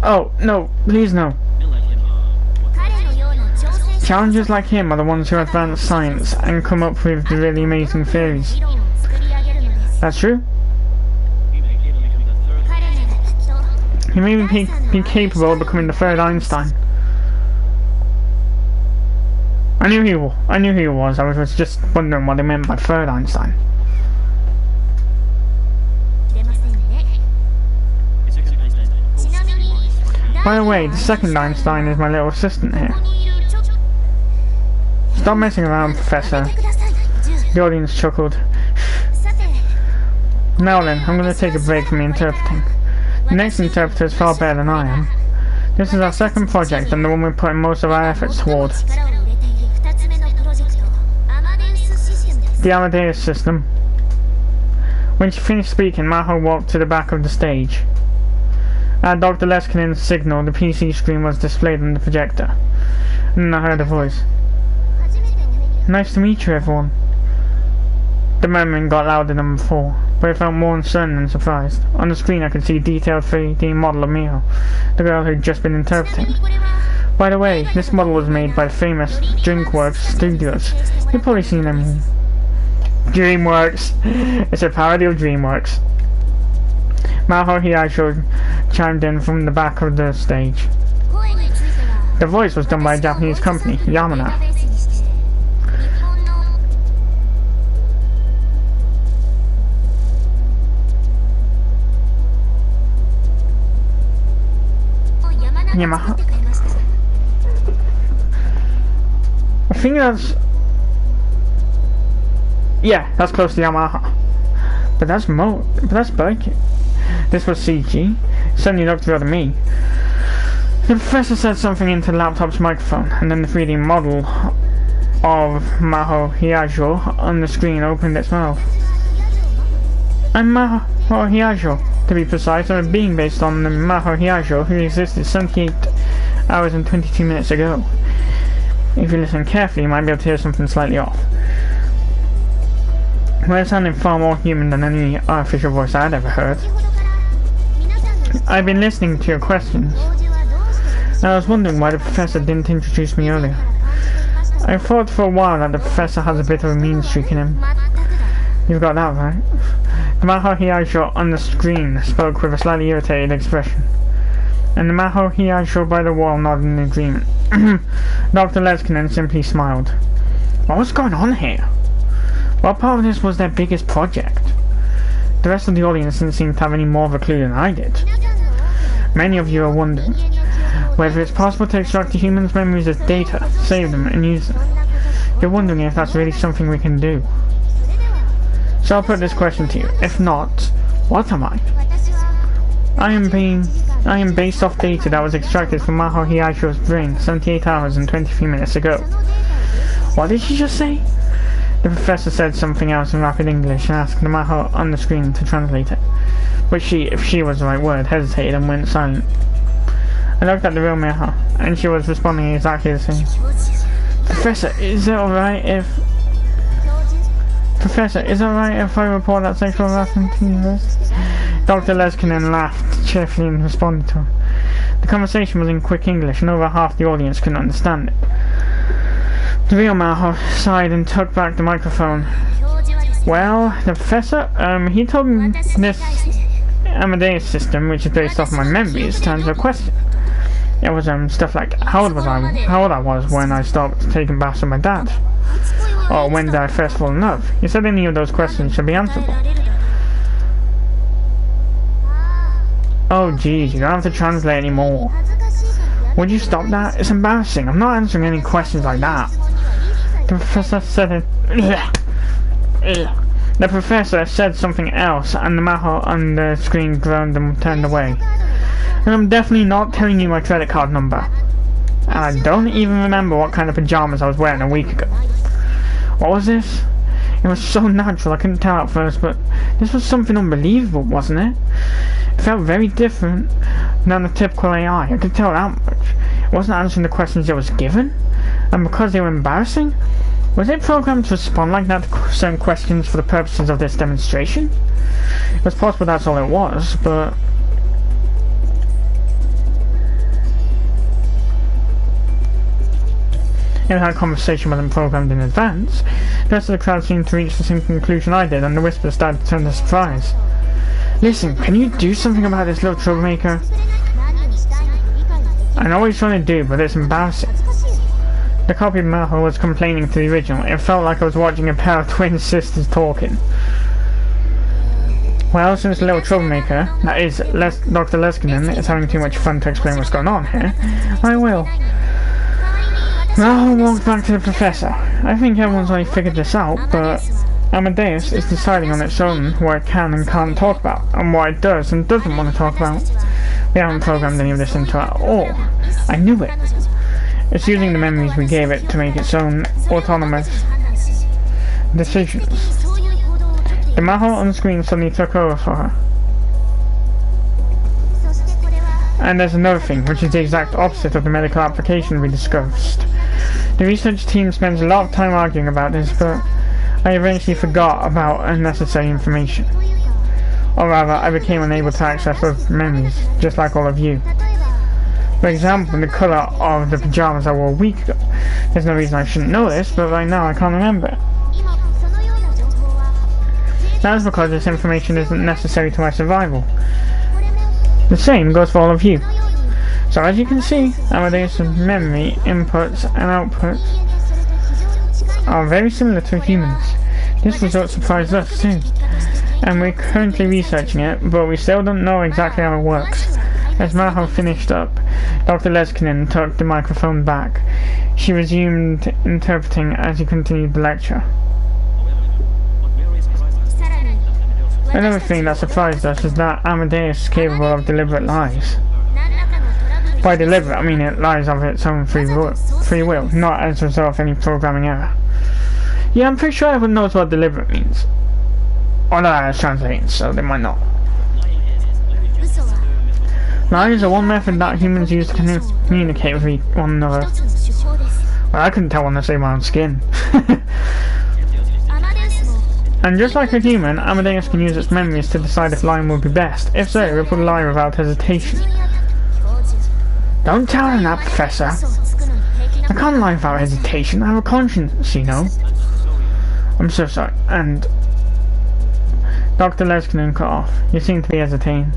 A: Oh, no, please no. Challengers like him are the ones who advance science and come up with the really amazing theories. That's true. He may be capable of becoming the third Einstein. I knew who he was. I was just wondering what they meant by third Einstein. By the way, the second Einstein is my little assistant here. Stop messing around, Professor. The audience chuckled. Now then, I'm going to take a break from the interpreting. The next interpreter is far better than I am. This is our second project and the one we're putting most of our efforts toward. The Amadeus system. When she finished speaking, Maho walked to the back of the stage. At Dr. Leskinen's signal, the PC screen was displayed on the projector. And I heard a voice. Nice to meet you, everyone. The murmuring got louder than before, but it felt more uncertain than surprised. On the screen I could see a detailed 3D model of Miho, the girl who'd just been interpreting. By the way, this model was made by the famous DreamWorks Studios. You've probably seen them. DreamWorks! It's a parody of DreamWorks. Maho Hiyaisho chimed in from the back of the stage. The voice was done by a Japanese company, Yamana. Yamaha. I think that's... yeah, that's close to Yamaha. But that's biking. This was CG. Certainly looked real to me. The professor said something into the laptop's microphone, and then the 3D model of Maho Hiyaisho on the screen opened its mouth. I'm Maho Hiyaisho. To be precise, I'm a being based on the Maho Hiyaisho who existed 78 hours and 22 minutes ago. If you listen carefully, you might be able to hear something slightly off. Well, it sounded far more human than any artificial voice I'd ever heard. I've been listening to your questions, and I was wondering why the professor didn't introduce me earlier. I thought for a while that the professor has a bit of a mean streak in him. You've got that right. The Maho Hiyaisho on the screen spoke with a slightly irritated expression, and the Maho Hiyaisho by the wall nodded in agreement. Dr. Leskinen simply smiled. What was going on here? What part of this was their biggest project? The rest of the audience didn't seem to have any more of a clue than I did. Many of you are wondering whether it's possible to extract a human's memories as data, save them, and use them. You're wondering if that's really something we can do. So I'll put this question to you. If not, what am I? I am based off data that was extracted from Maho Hiyaisho's brain 78 hours and 23 minutes ago. What did she just say? The professor said something else in rapid English and asked the Maho on the screen to translate it. But she, if she was the right word, hesitated and went silent. I looked at the real Maho, and she was responding exactly the same. Professor, is it alright if... Professor, is it alright if I report that sexual harassment to you? Dr. Leskinen laughed cheerfully and responded to her. The conversation was in quick English, and over half the audience couldn't understand it. The real Maho sighed and took back the microphone. Well, the professor, he told me this Amadeus system, which is based off my memories, to answer a question. It was stuff like how old I was when I stopped taking baths with my dad, or when did I first fall in love. He said any of those questions should be answerable. Oh geez, you don't have to translate anymore. Would you stop that? It's embarrassing. I'm not answering any questions like that. The professor said it. The professor said something else, and the Maho on the screen groaned and turned away. And I'm definitely not telling you my credit card number. And I don't even remember what kind of pajamas I was wearing a week ago. What was this? It was so natural I couldn't tell at first, but this was something unbelievable, wasn't it? It felt very different than the typical AI, I could tell that much. It wasn't answering the questions it was given, and because they were embarrassing, Was it programmed to respond like that to certain questions for the purposes of this demonstration? It was possible that's all it was, but... If that conversation wasn't programmed in advance, the rest of the crowd seemed to reach the same conclusion I did, and the whispers started to turn to surprise. Listen, can you do something about this little troublemaker? I know what he's trying to do, but it's embarrassing. The copy of Maho was complaining to the original. It felt like I was watching a pair of twin sisters talking. Well, since the little troublemaker, that is, Dr. Leskinen, is having too much fun to explain what's going on here, I will. Maho walked back to the professor. I think everyone's already figured this out, but Amadeus is deciding on its own what it can and can't talk about, and what it does and doesn't want to talk about. We haven't programmed any of this into it at all. I knew it. It's using the memories we gave it to make its own autonomous decisions. The Maho on screen suddenly took over for her. And there's another thing, which is the exact opposite of the medical application we discussed. The research team spends a lot of time arguing about this, but I eventually forgot about unnecessary information. Or rather, I became unable to access those memories, just like all of you. For example, the colour of the pyjamas I wore a week ago. There's no reason I shouldn't know this, but right now I can't remember it. That is because this information isn't necessary to my survival. The same goes for all of you. So as you can see, Amadeus' memory inputs and outputs are very similar to humans. This result surprised us too, and we're currently researching it, but we still don't know exactly how it works. As Maho finished up, Dr. Leskinen took the microphone back. She resumed interpreting as he continued the lecture. Another thing that surprised us is that Amadeus is capable of deliberate lies. By deliberate, I mean it lies of its own free will, not as a result of any programming error. Yeah, I'm pretty sure everyone knows what deliberate means. Or that it's translating, so they might not. Lies are one method that humans use to communicate with one another. Well, I couldn't tell when I say my own skin. And just like a human, Amadeus can use its memories to decide if lying would be best. If so, it would lie without hesitation. Don't tell him that, Professor. I can't lie without hesitation. I have a conscience, you know. I'm so sorry. And Dr. Leskinen cut off. You seem to be hesitating.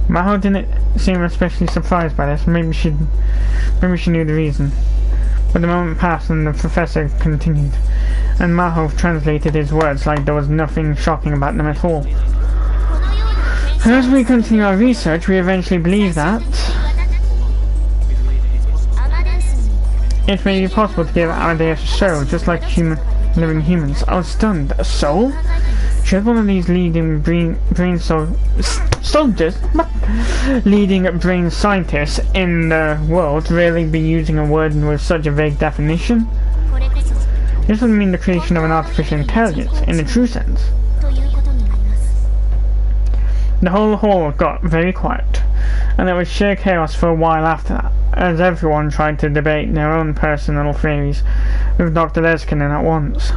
A: Maho didn't seem especially surprised by this. Maybe she knew the reason. But the moment passed and the professor continued, and Maho translated his words like there was nothing shocking about them at all. As we continue our research, we eventually believe that it may be possible to give Amadeus a soul, just like living humans. I was stunned. A soul? Should one of these leading brain scientists in the world really be using a word with such a vague definition? This would mean the creation of an artificial intelligence, in the true sense. The whole hall got very quiet, and there was sheer chaos for a while after that, as everyone tried to debate their own personal theories with Dr. Leskinen at once.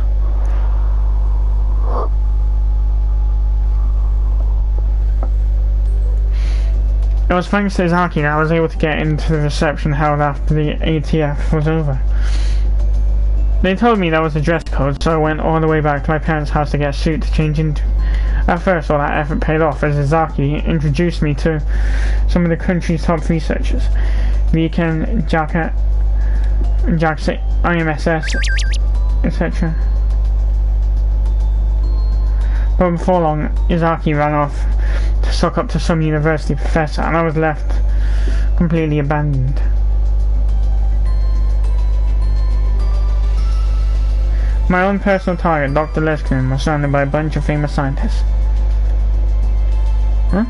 A: It was thanks to Izaki that I was able to get into the reception held after the ATF was over. They told me that was a dress code, so I went all the way back to my parents' house to get a suit to change into. At first, all that effort paid off as Izaki introduced me to some of the country's top researchers. Riken, Jaka, IMSS, etc. But before long, Izaki ran off to suck up to some university professor, and I was left completely abandoned. My own personal target, Dr. Leskinen, was surrounded by a bunch of famous scientists. Huh?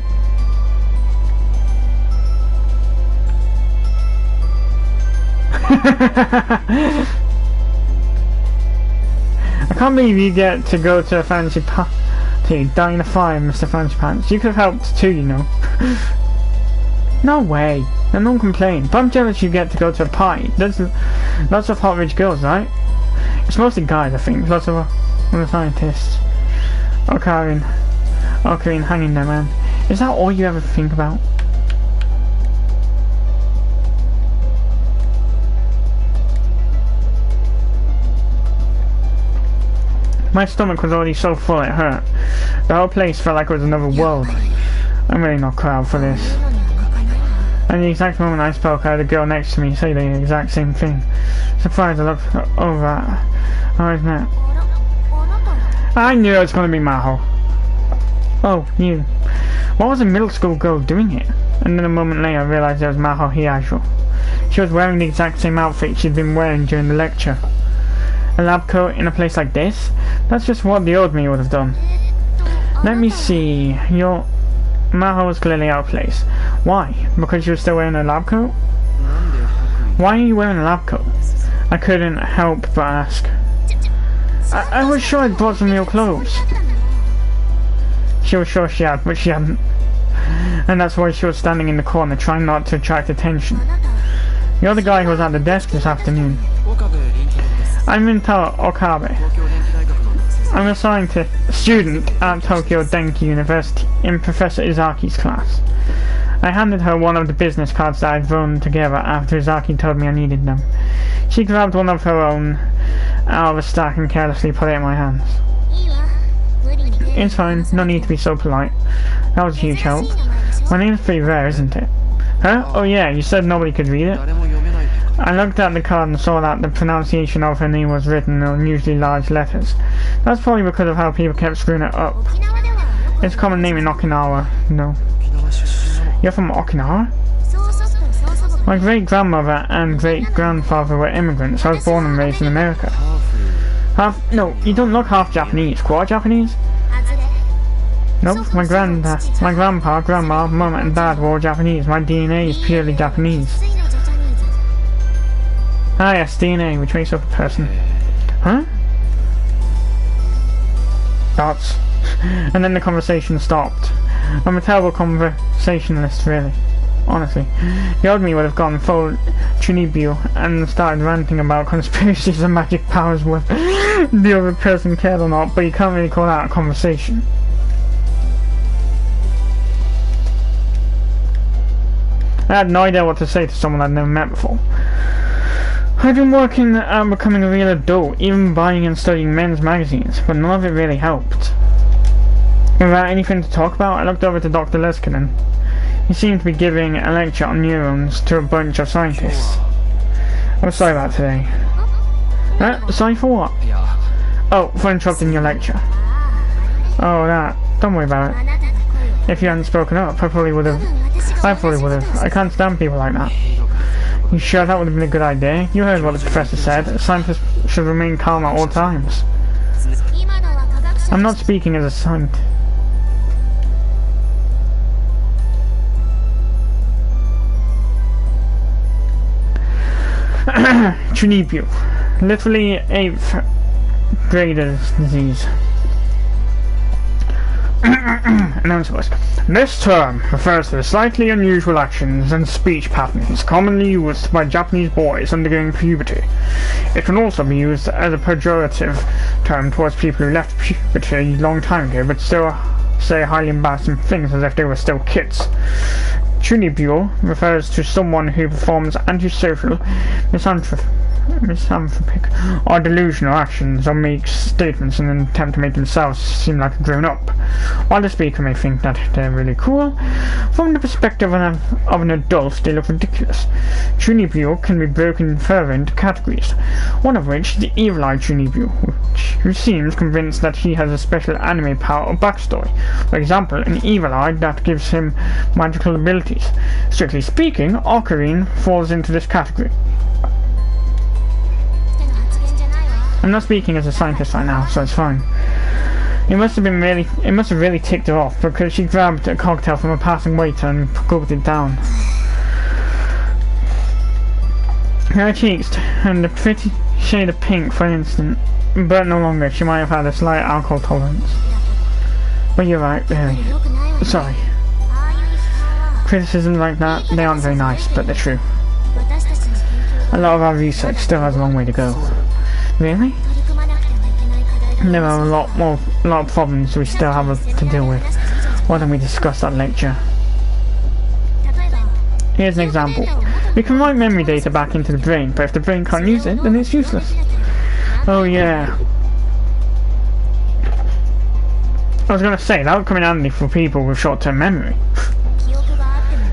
A: I can't believe you get to go to a fancy party. Dying in a fire, Mr. Fancy Pants. You could have helped too, you know. No way. And don't complain. But I'm jealous you get to go to a party. There's lots of hot rich girls, right? It's mostly guys, I think. Lots of other scientists. Ocarina hanging there, man. Is that all you ever think about? My stomach was already so full it hurt. The whole place felt like it was another world. I'm really not proud for this. And the exact moment I spoke, I had a girl next to me say the exact same thing. Surprised, I looked over at her. Oh, isn't it? I knew it was going to be Maho. Oh, you. What was a middle school girl doing here? And then a moment later I realised it was Maho Hiasho. She was wearing the exact same outfit she'd been wearing during the lecture. A lab coat in a place like this? That's just what the old me would have done. Let me see. Maho was clearly out of place. Why? Because you were still wearing a lab coat? Why are you wearing a lab coat? I couldn't help but ask. I was sure I'd brought some real clothes. She was sure she had, but she hadn't. And that's why she was standing in the corner, trying not to attract attention. You're the guy who was at the desk this afternoon. I'm Rinta Okabe. I'm a student at Tokyo Denki University in Professor Izaki's class. I handed her one of the business cards that I'd thrown together after Izaki told me I needed them. She grabbed one of her own out of a stack and carelessly put it in my hands. It's fine, no need to be so polite. That was a huge help. My name's pretty rare, isn't it? Huh? Oh yeah, you said nobody could read it? I looked at the card and saw that the pronunciation of her name was written in unusually large letters. That's probably because of how people kept screwing it up. It's a common name in Okinawa, no. You're from Okinawa? My great-grandmother and great-grandfather were immigrants. I was born and raised in America. No, you don't look half Japanese. Quarter Japanese? Nope, my grandpa, grandma, mum and dad were all Japanese. My DNA is purely Japanese. Ah yes, DNA, which makes up a person. Huh? Dots. And then the conversation stopped. I'm a terrible conversationalist, really. Honestly. The old me would have gone full Chunibyo and started ranting about conspiracies and magic powers with the other person cared or not, but you can't really call that a conversation. I had no idea what to say to someone I'd never met before. I've been working on becoming a real adult, even buying and studying men's magazines, but none of it really helped. Without anything to talk about, I looked over to Dr. Leskinen. He seemed to be giving a lecture on neurons to a bunch of scientists. I'm sorry about today. Sorry for what? Oh, for interrupting your lecture. Oh, that. Don't worry about it. If you hadn't spoken up, I probably would have. I can't stand people like that. You sure that would have been a good idea? You heard what the professor said. Scientists should remain calm at all times. I'm not speaking as a scientist. Chunibyo. Literally 8th grader's disease. Announcement. This term refers to the slightly unusual actions and speech patterns commonly used by Japanese boys undergoing puberty. It can also be used as a pejorative term towards people who left puberty a long time ago but still say highly embarrassing things as if they were still kids. Chunibyo refers to someone who performs antisocial, misanthropic or delusional actions or makes statements in an attempt to make themselves seem like a grown-up. While the speaker may think that they're really cool, from the perspective of an adult they look ridiculous. Chunibyo can be broken further into categories, one of which is the evil-eye Chunibyo, who seems convinced that he has a special anime power or backstory. For example, an evil eye that gives him magical abilities. Strictly speaking, Ocarina falls into this category. I'm not speaking as a scientist right now, so it's fine. It must have really ticked her off because she grabbed a cocktail from a passing waiter and gulped it down. Her cheeks turned a pretty shade of pink for an instant, but no longer. She might have had a slight alcohol tolerance. But you're right, really. Sorry. Criticisms like that, they aren't very nice, but they're true. A lot of our research still has a long way to go. Really? There are a lot of problems we still have to deal with. Why don't we discuss that lecture? Here's an example. We can write memory data back into the brain, but if the brain can't use it, then it's useless. Oh yeah. I was gonna say, that would come in handy for people with short-term memory.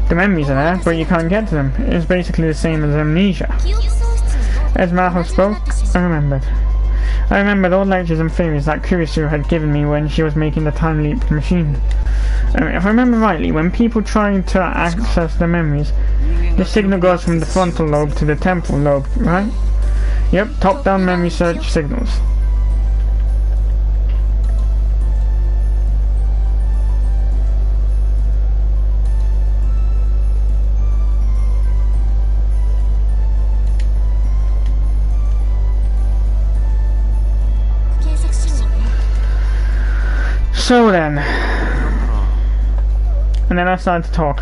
A: The memories are there, but you can't get to them. It's basically the same as amnesia. As Maho spoke, I remembered all lectures and theories that Kurisu had given me when she was making the time leap machine. If I remember rightly, when people try to access their memories, the signal goes from the frontal lobe to the temporal lobe, right? Yep, top-down memory search signals. So then, and then I started to talk,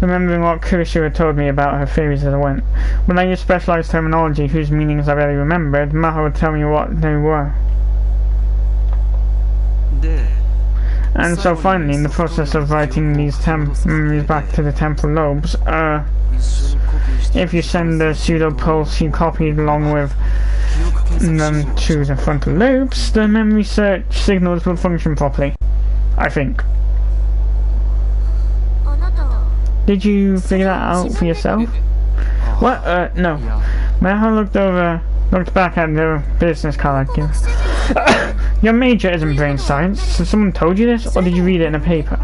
A: remembering what Kurisu had told me about her theories as I went. When I used specialized terminology whose meanings I barely remembered, Maho would tell me what they were. And so finally, in the process of writing these memories back to the temporal lobes, if you send the pseudo pulse you copied along with them to the frontal lobes, the memory search signals will function properly, I think. Did you figure that out for yourself? What? No. Maho looked back at the business card I gave. Your major isn't brain science, so someone told you this, or did you read it in a paper?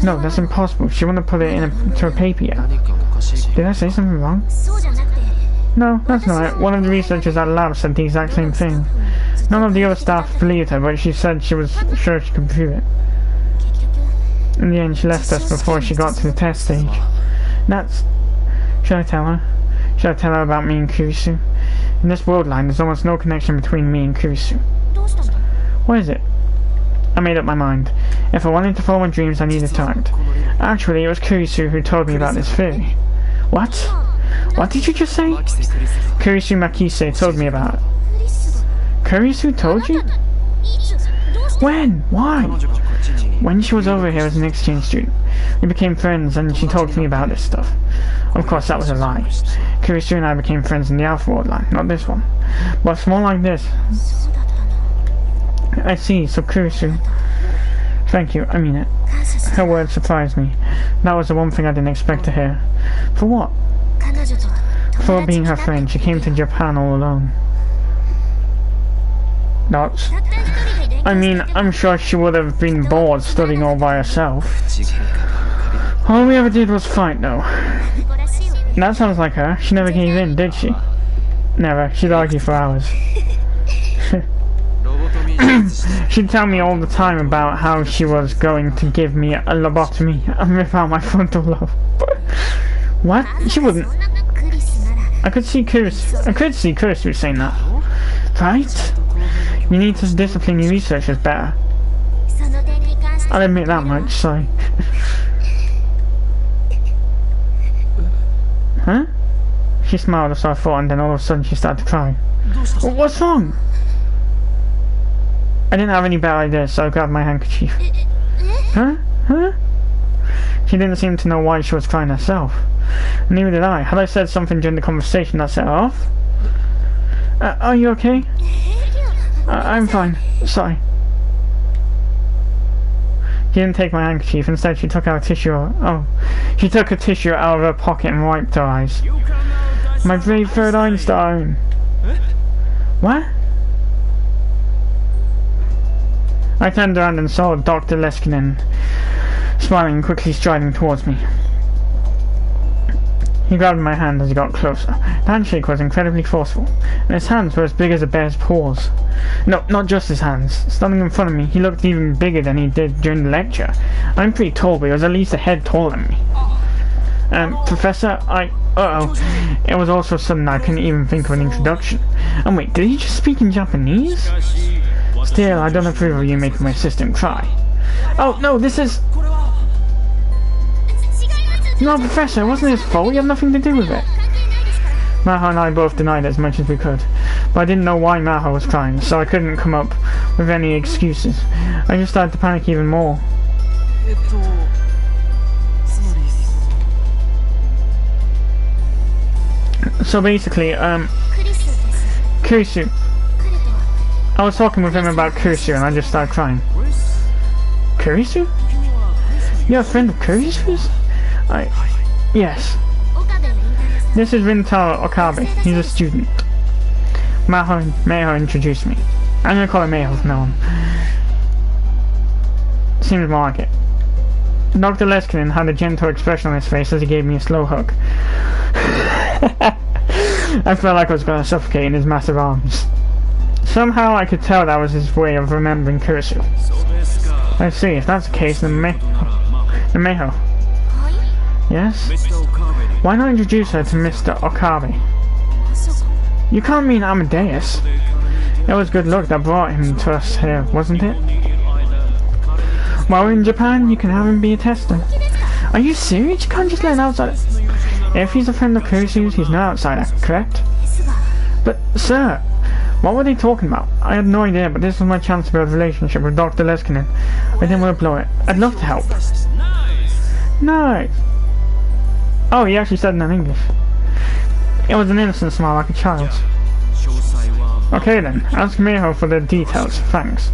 A: No, that's impossible. She wouldn't put it into a paper yet. Did I say something wrong? No, that's not it. One of the researchers at the lab said the exact same thing. None of the other staff believed her, but she said she was sure she could prove it. In the end, she left us before she got to the test stage. Should I tell her? Should I tell her about me and Kurisu? In this world line, there's almost no connection between me and Kurisu. What is it? I made up my mind. If I wanted to follow my dreams, I needed to act. Actually, it was Kurisu who told me about this theory. What? What did you just say? Kurisu Makise told me about it. Kurisu told you? When? Why? When she was over here as an exchange student. We became friends and she talked to me about this stuff. Of course, that was a lie. Kurisu and I became friends in the Alpha World line, not this one. But it's more like this. I see, so Kurisu. Thank you, I mean it. Her words surprised me. That was the one thing I didn't expect to hear. For what? For being her friend, she came to Japan all alone. Not. I mean, I'm sure she would have been bored studying all by herself. All we ever did was fight, though. That sounds like her. She never gave in, did she? Never. She'd argue for hours. She'd tell me all the time about how she was going to give me a lobotomy and rip out my frontal lobe. What? She wouldn't. I could see Kurisu saying that. Right? You need to discipline your researchers better. I'll admit that much, sorry. Huh? She smiled as I thought, and then all of a sudden she started to cry. What's wrong? I didn't have any bad ideas, so I grabbed my handkerchief. Huh? Huh? She didn't seem to know why she was crying herself. Neither did I. Had I said something during the conversation that set her off? Are you okay? I'm fine. Sorry. She didn't take my handkerchief. Instead, she took out a tissue. She took a tissue out of her pocket and wiped her eyes. My brave third Einstein. What? I turned around and saw Dr. Leskinen smiling and quickly striding towards me. He grabbed my hand as he got closer. The handshake was incredibly forceful, and his hands were as big as a bear's paws. No, not just his hands. Standing in front of me, he looked even bigger than he did during the lecture. I'm pretty tall, but he was at least a head taller than me. Professor, It was all so sudden I couldn't even think of an introduction. And wait, did he just speak in Japanese? Still, I don't approve of you making my assistant cry. Oh, no, this is... No, Professor, it wasn't his fault. You have nothing to do with it. Maho and I both denied it as much as we could. but I didn't know why Maho was crying, so I couldn't come up with any excuses. I just started to panic even more. So basically, Kurisu. I was talking with him about Kurisu and I just started crying. Kurisu? You're a friend of Kurisu's? Yes. This is Rintaro Okabe. He's a student. Meiho introduced me. I'm gonna call him Meiho from now on. Seems more like it. Dr. Leskinen had a gentle expression on his face as he gave me a slow hug. I felt like I was gonna suffocate in his massive arms. Somehow I could tell that was his way of remembering Kurisu. I see, if that's the case, then Meiho. Yes? Why not introduce her to Mr. Okabe? You can't mean Amadeus. It was good luck that brought him to us here, wasn't it? While we're in Japan, you can have him be a tester. Are you serious? You can't just let an outsider... If he's a friend of Kurisu's, he's no outsider, correct? But, sir, what were they talking about? I had no idea, but this was my chance to build a relationship with Dr. Leskinen. I didn't want to blow it. I'd love to help. Nice. Oh, he actually said it in English. It was an innocent smile like a child's. Okay then, ask Meiho for the details, thanks.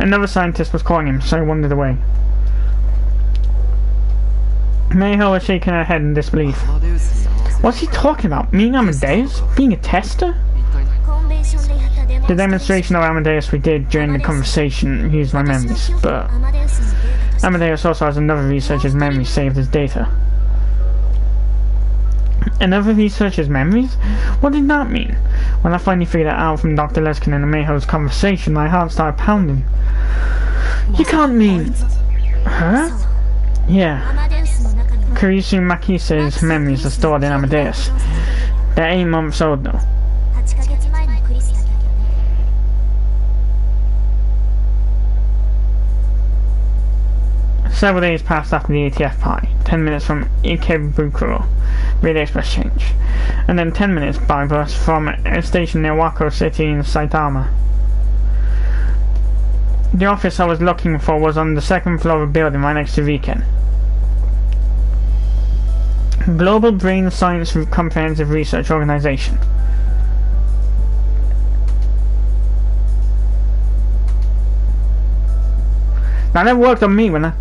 A: Another scientist was calling him, so I wandered away. Meiho was shaking her head in disbelief. What's he talking about? Meeting Amadeus? Being a tester? The demonstration of Amadeus we did during the conversation used my memories, but Amadeus also has another researcher's memory saved as data. Another researcher's memories? What did that mean? When I finally figured it out from Dr. Leskinen and Meiho's conversation, my heart started pounding. You can't mean... Her? Yeah. Kurisu Makise's memories are stored in Amadeus. They're 8 months old though. Several days passed after the ATF party. 10 minutes from Ikebukuro, Radio Express change. And then 10 minutes by bus from a station near Wako City in Saitama. The office I was looking for was on the 2nd floor of a building right next to Riken. Global Brain Science Comprehensive Research Organization. That never worked on me when I...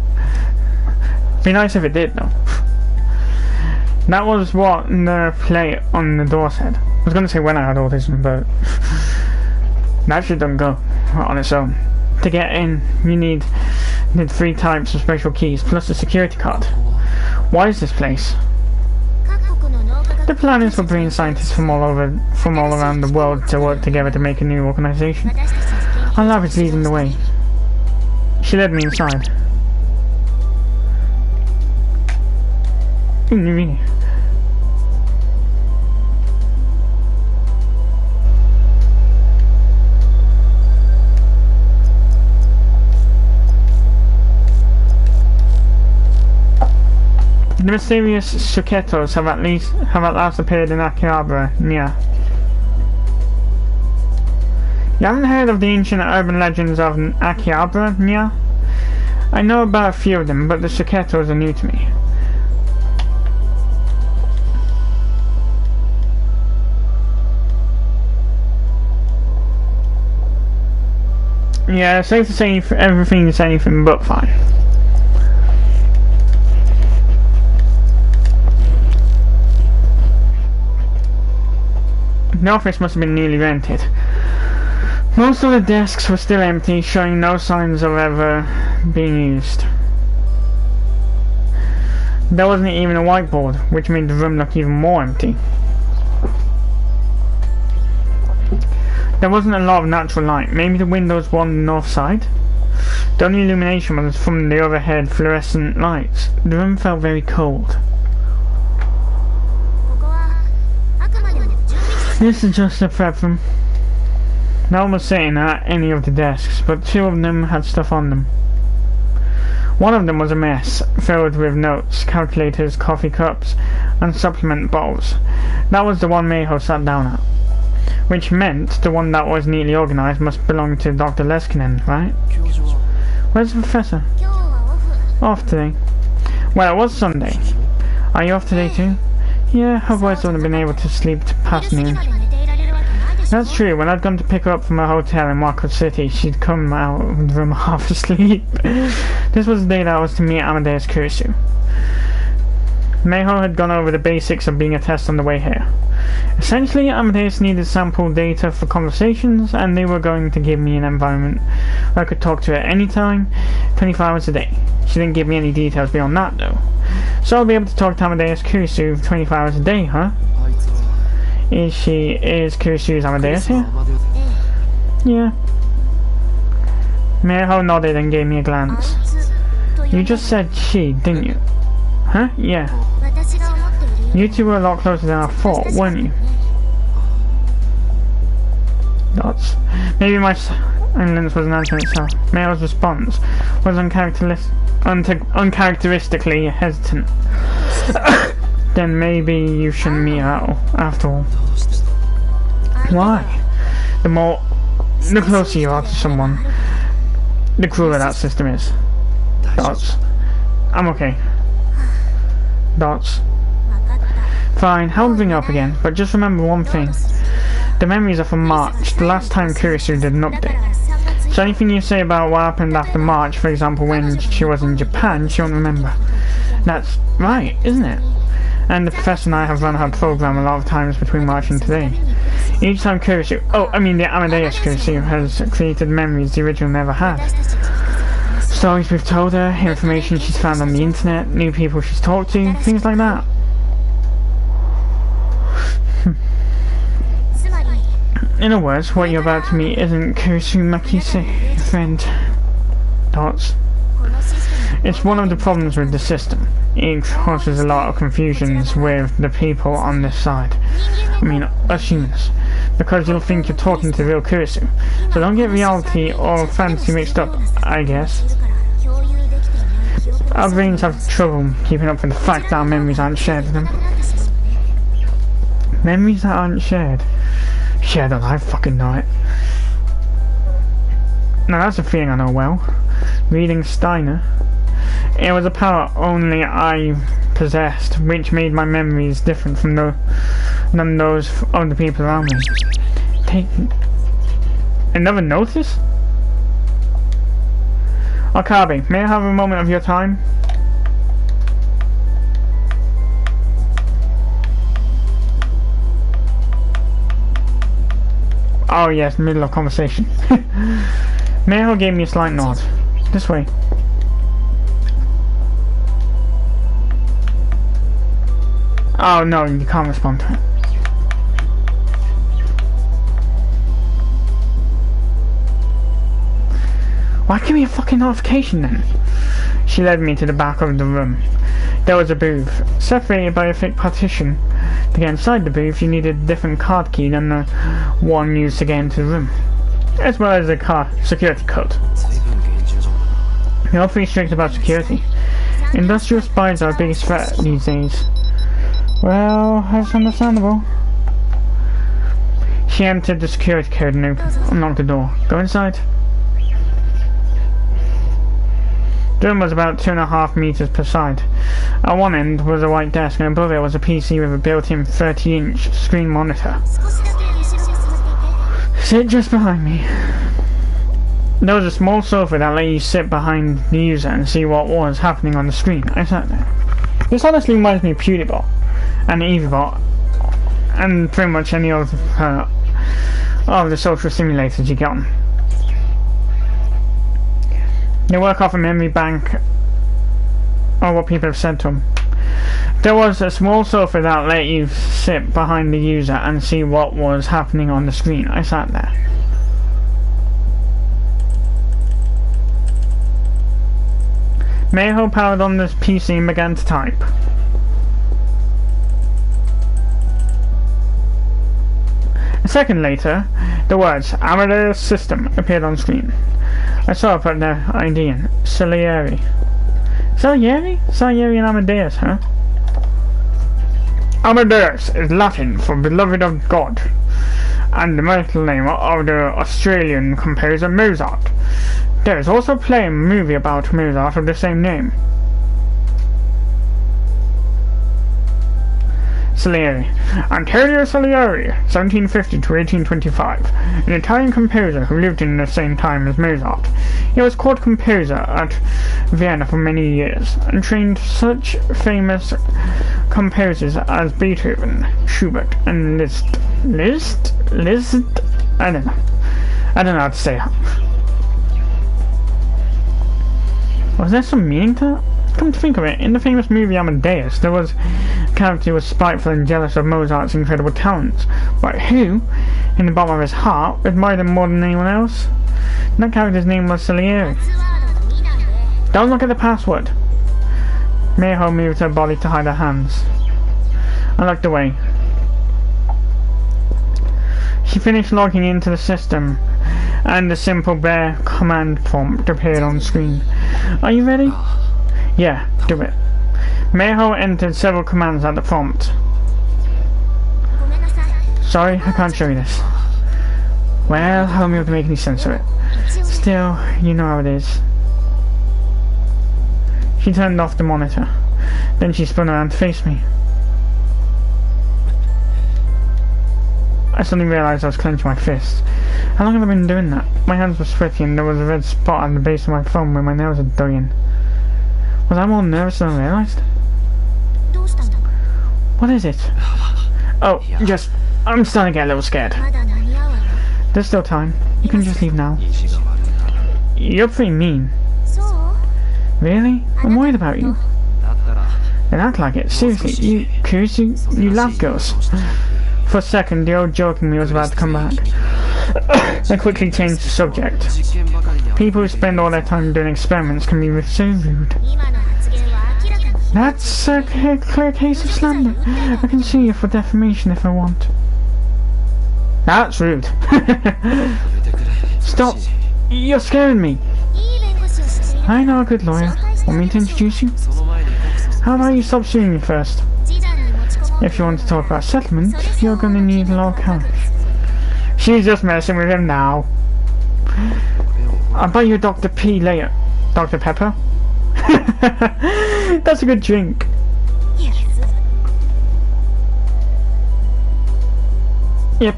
A: Be nice if it did though. That was what the plate on the door said. I was gonna say when I had autism, but that shit don't go on its own. To get in, you need 3 types of special keys plus a security card. Why is this place? The plan is for brain scientists from all around the world to work together to make a new organization. Our lab is leading the way. She led me inside. Really? The mysterious Suketos have at last appeared in Akihabara, Nya. You haven't heard of the ancient urban legends of Akihabara, Nya? I know about a few of them, but the Suketos are new to me. Yeah, safe to say everything is anything but fine. The office must have been newly rented. Most of the desks were still empty, showing no signs of ever being used. There wasn't even a whiteboard, which made the room look even more empty. There wasn't a lot of natural light. Maybe the windows were on the north side? The only illumination was from the overhead fluorescent lights. The room felt very cold. This is just a prep room. No one was sitting at any of the desks, but 2 of them had stuff on them. One of them was a mess, filled with notes, calculators, coffee cups, and supplement bottles. That was the one Meiho sat down at. Which meant the one that was neatly organized must belong to Dr. Leskinen, right? Where's the professor? Off today. Well, it was Sunday. Are you off today too? Yeah, otherwise I would have been able to sleep past noon. That's true, when I'd gone to pick her up from her hotel in Wako City, she'd come out of the room half asleep. This was the day that I was to meet Amadeus Kurisu. Meiho had gone over the basics of being a test on the way here. Essentially, Amadeus needed sample data for conversations, and they were going to give me an environment where I could talk to her anytime, 24 hours a day. She didn't give me any details beyond that, though. So I'll be able to talk to Amadeus Kurisu 24 hours a day, huh? Is Kurisu's Amadeus here? Yeah. Meiho nodded and gave me a glance. You just said she, didn't you? Huh? Yeah. You two were a lot closer than I thought, weren't you? Dots. Maybe my silence was an answer itself. Meiho's response was uncharacteristically hesitant. Then maybe you shouldn't meet her after all. Why? The closer you are to someone, the crueler that system is. Dots. I'm okay. Dots. Fine, I'll bring it up again, but just remember one thing. The memories are from March, the last time Kurisu did an update. So anything you say about what happened after March, for example when she was in Japan, she won't remember. That's right, isn't it? And the professor and I have run her program a lot of times between March and today. Each time Kurisu, the Amadeus Kurisu has created memories the original never had. Stories we've told her, information she's found on the internet, new people she's talked to, things like that. In other words, what you're about to meet isn't Kurisu Makise, friend. Dots. It's one of the problems with the system. It causes a lot of confusions with the people on this side. Us humans. Because you'll think you're talking to real Kurisu. So don't get reality or fantasy mixed up, I guess. Our brains have trouble keeping up with the fact that our memories aren't shared with them. Memories that aren't shared? Shared on, I fucking know it. Now that's a feeling I know well. Reading STEINS. It was a power only I possessed, which made my memories different from than those of the people around me. Take another notice? Okabe, may I have a moment of your time? Oh yes, middle of conversation. Meiho gave me a slight nod. This way. Oh no, you can't respond to it. Why give me a fucking notification then? She led me to the back of the room. There was a booth, separated by a thick partition. To get inside the booth, you needed a different card key than the one used to get into the room, as well as a security code. You're pretty strict about security. Industrial spies are our biggest threat these days. Well, that's understandable. She entered the security code and unlocked the door. Go inside. The room was about 2.5 meters per side. At one end was a white desk, and above it was a PC with a built-in 30-inch screen monitor. Sit just behind me. There was a small sofa that let you sit behind the user and see what was happening on the screen. I sat there. This honestly reminds me of PewDieBot and EasyBot and pretty much any of the social simulators you get on. They work off a memory bank or what people have said to them. There was a small sofa that let you sit behind the user and see what was happening on the screen. I sat there. Meiho powered on this PC and began to type. A second later, the words Amadeus System appeared on screen. I saw her put their ID in. Salieri. Salieri? Salieri and Amadeus, huh? Amadeus is Latin for beloved of God. and the medical name of the Australian composer Mozart. There is also a play and movie about Mozart of the same name. Salieri. Antonio Salieri, 1750 to 1825, an Italian composer who lived in the same time as Mozart. He was court composer at Vienna for many years, and trained such famous composers as Beethoven, Schubert, and Liszt? I don't know how to say that. Was there some meaning to that? Come to think of it, in the famous movie Amadeus, there was a character who was spiteful and jealous of Mozart's incredible talents, but who, in the bottom of his heart, admired him more than anyone else? And that character's name was Salieri. Don't look at the password. Mayho moved her body to hide her hands. I looked away. She finished logging into the system, and the simple bare command prompt appeared on screen. Are you ready? Yeah, do it. Mayho entered several commands at the prompt. Sorry, I can't show you this. Well, I won't be able to make any sense of it. Still, you know how it is. She turned off the monitor. Then she spun around to face me. I suddenly realised I was clenching my fists. How long have I been doing that? My hands were sweaty and there was a red spot at the base of my thumb where my nails had dug in. Was I more nervous than I realised? What is it? Oh, I'm starting to get a little scared. There's still time. You can just leave now. You're pretty mean. Really? I'm worried about you. Then act like it. Seriously, you curious? You love girls. For a second, the old joking me was about to come back. I quickly changed the subject. People who spend all their time doing experiments can be so rude. That's a clear case of slander. I can sue you for defamation if I want. That's rude. Stop! You're scaring me. I know a good lawyer. Want me to introduce you? How about you stop suing me first? If you want to talk about settlement, you're gonna need a lot of cash. She's just messing with him now. I'll buy you a Dr. P later. Dr. Pepper? That's a good drink. Yep.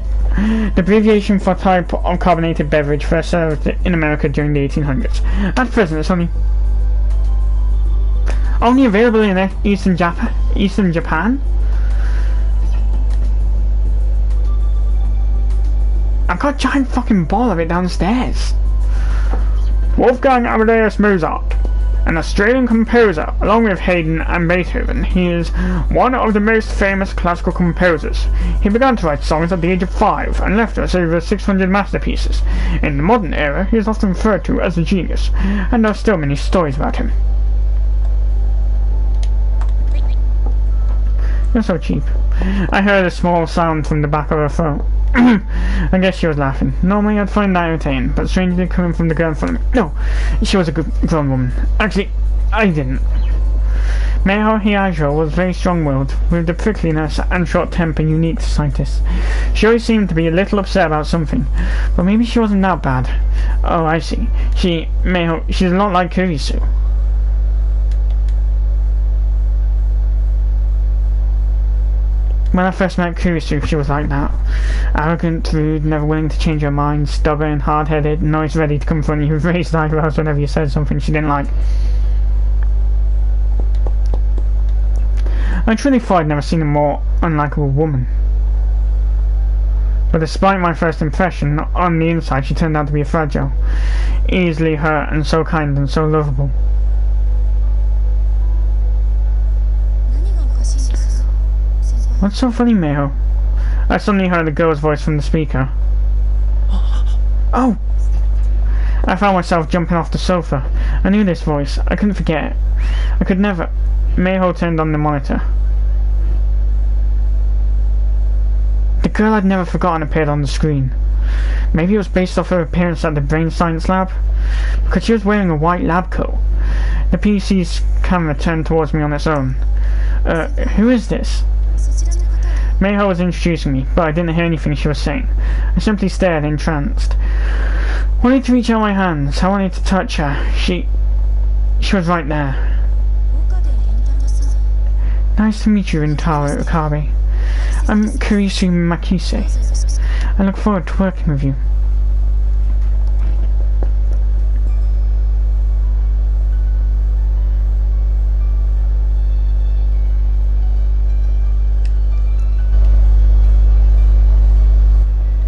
A: The abbreviation for type of carbonated beverage first served in America during the 1800s. At present, it's only available in Eastern Japan? I've got a giant fucking ball of it downstairs. Wolfgang Amadeus Mozart, an Australian composer, along with Haydn and Beethoven. He is one of the most famous classical composers. He began to write songs at the age of 5 and left us over 600 masterpieces. In the modern era, he is often referred to as a genius, and there are still many stories about him. You're so cheap. I heard a small sound from the back of her throat. I guess she was laughing. Normally I'd find that irritating, but strangely coming from the girl in front of me. No, she was a good grown woman. Actually, I didn't. Mayho Hiajo was very strong-willed, with the prickliness and short temper unique to scientists. She always seemed to be a little upset about something, but maybe she wasn't that bad. Oh, I see. She's a lot like Kurisu. When I first met Kurisu, she was like that. Arrogant, rude, never willing to change her mind, stubborn, hard-headed, and always ready to confront you with raised eyebrows whenever you said something she didn't like. I truly thought I'd never seen a more unlikable woman. But despite my first impression, on the inside she turned out to be fragile, easily hurt, and so kind and so lovable. What's so funny, Mayho? I suddenly heard a girl's voice from the speaker. Oh! I found myself jumping off the sofa. I knew this voice. I couldn't forget it. I could never. Mayho turned on the monitor. The girl I'd never forgotten appeared on the screen. Maybe it was based off her appearance at the brain science lab, because she was wearing a white lab coat. The PC's camera turned towards me on its own. Who is this? Mayho was introducing me, but I didn't hear anything she was saying. I simply stared, entranced. I wanted to reach out my hands. I wanted to touch her. She was right there. Nice to meet you, Rintaro Okabe. I'm Kurisu Makise. I look forward to working with you.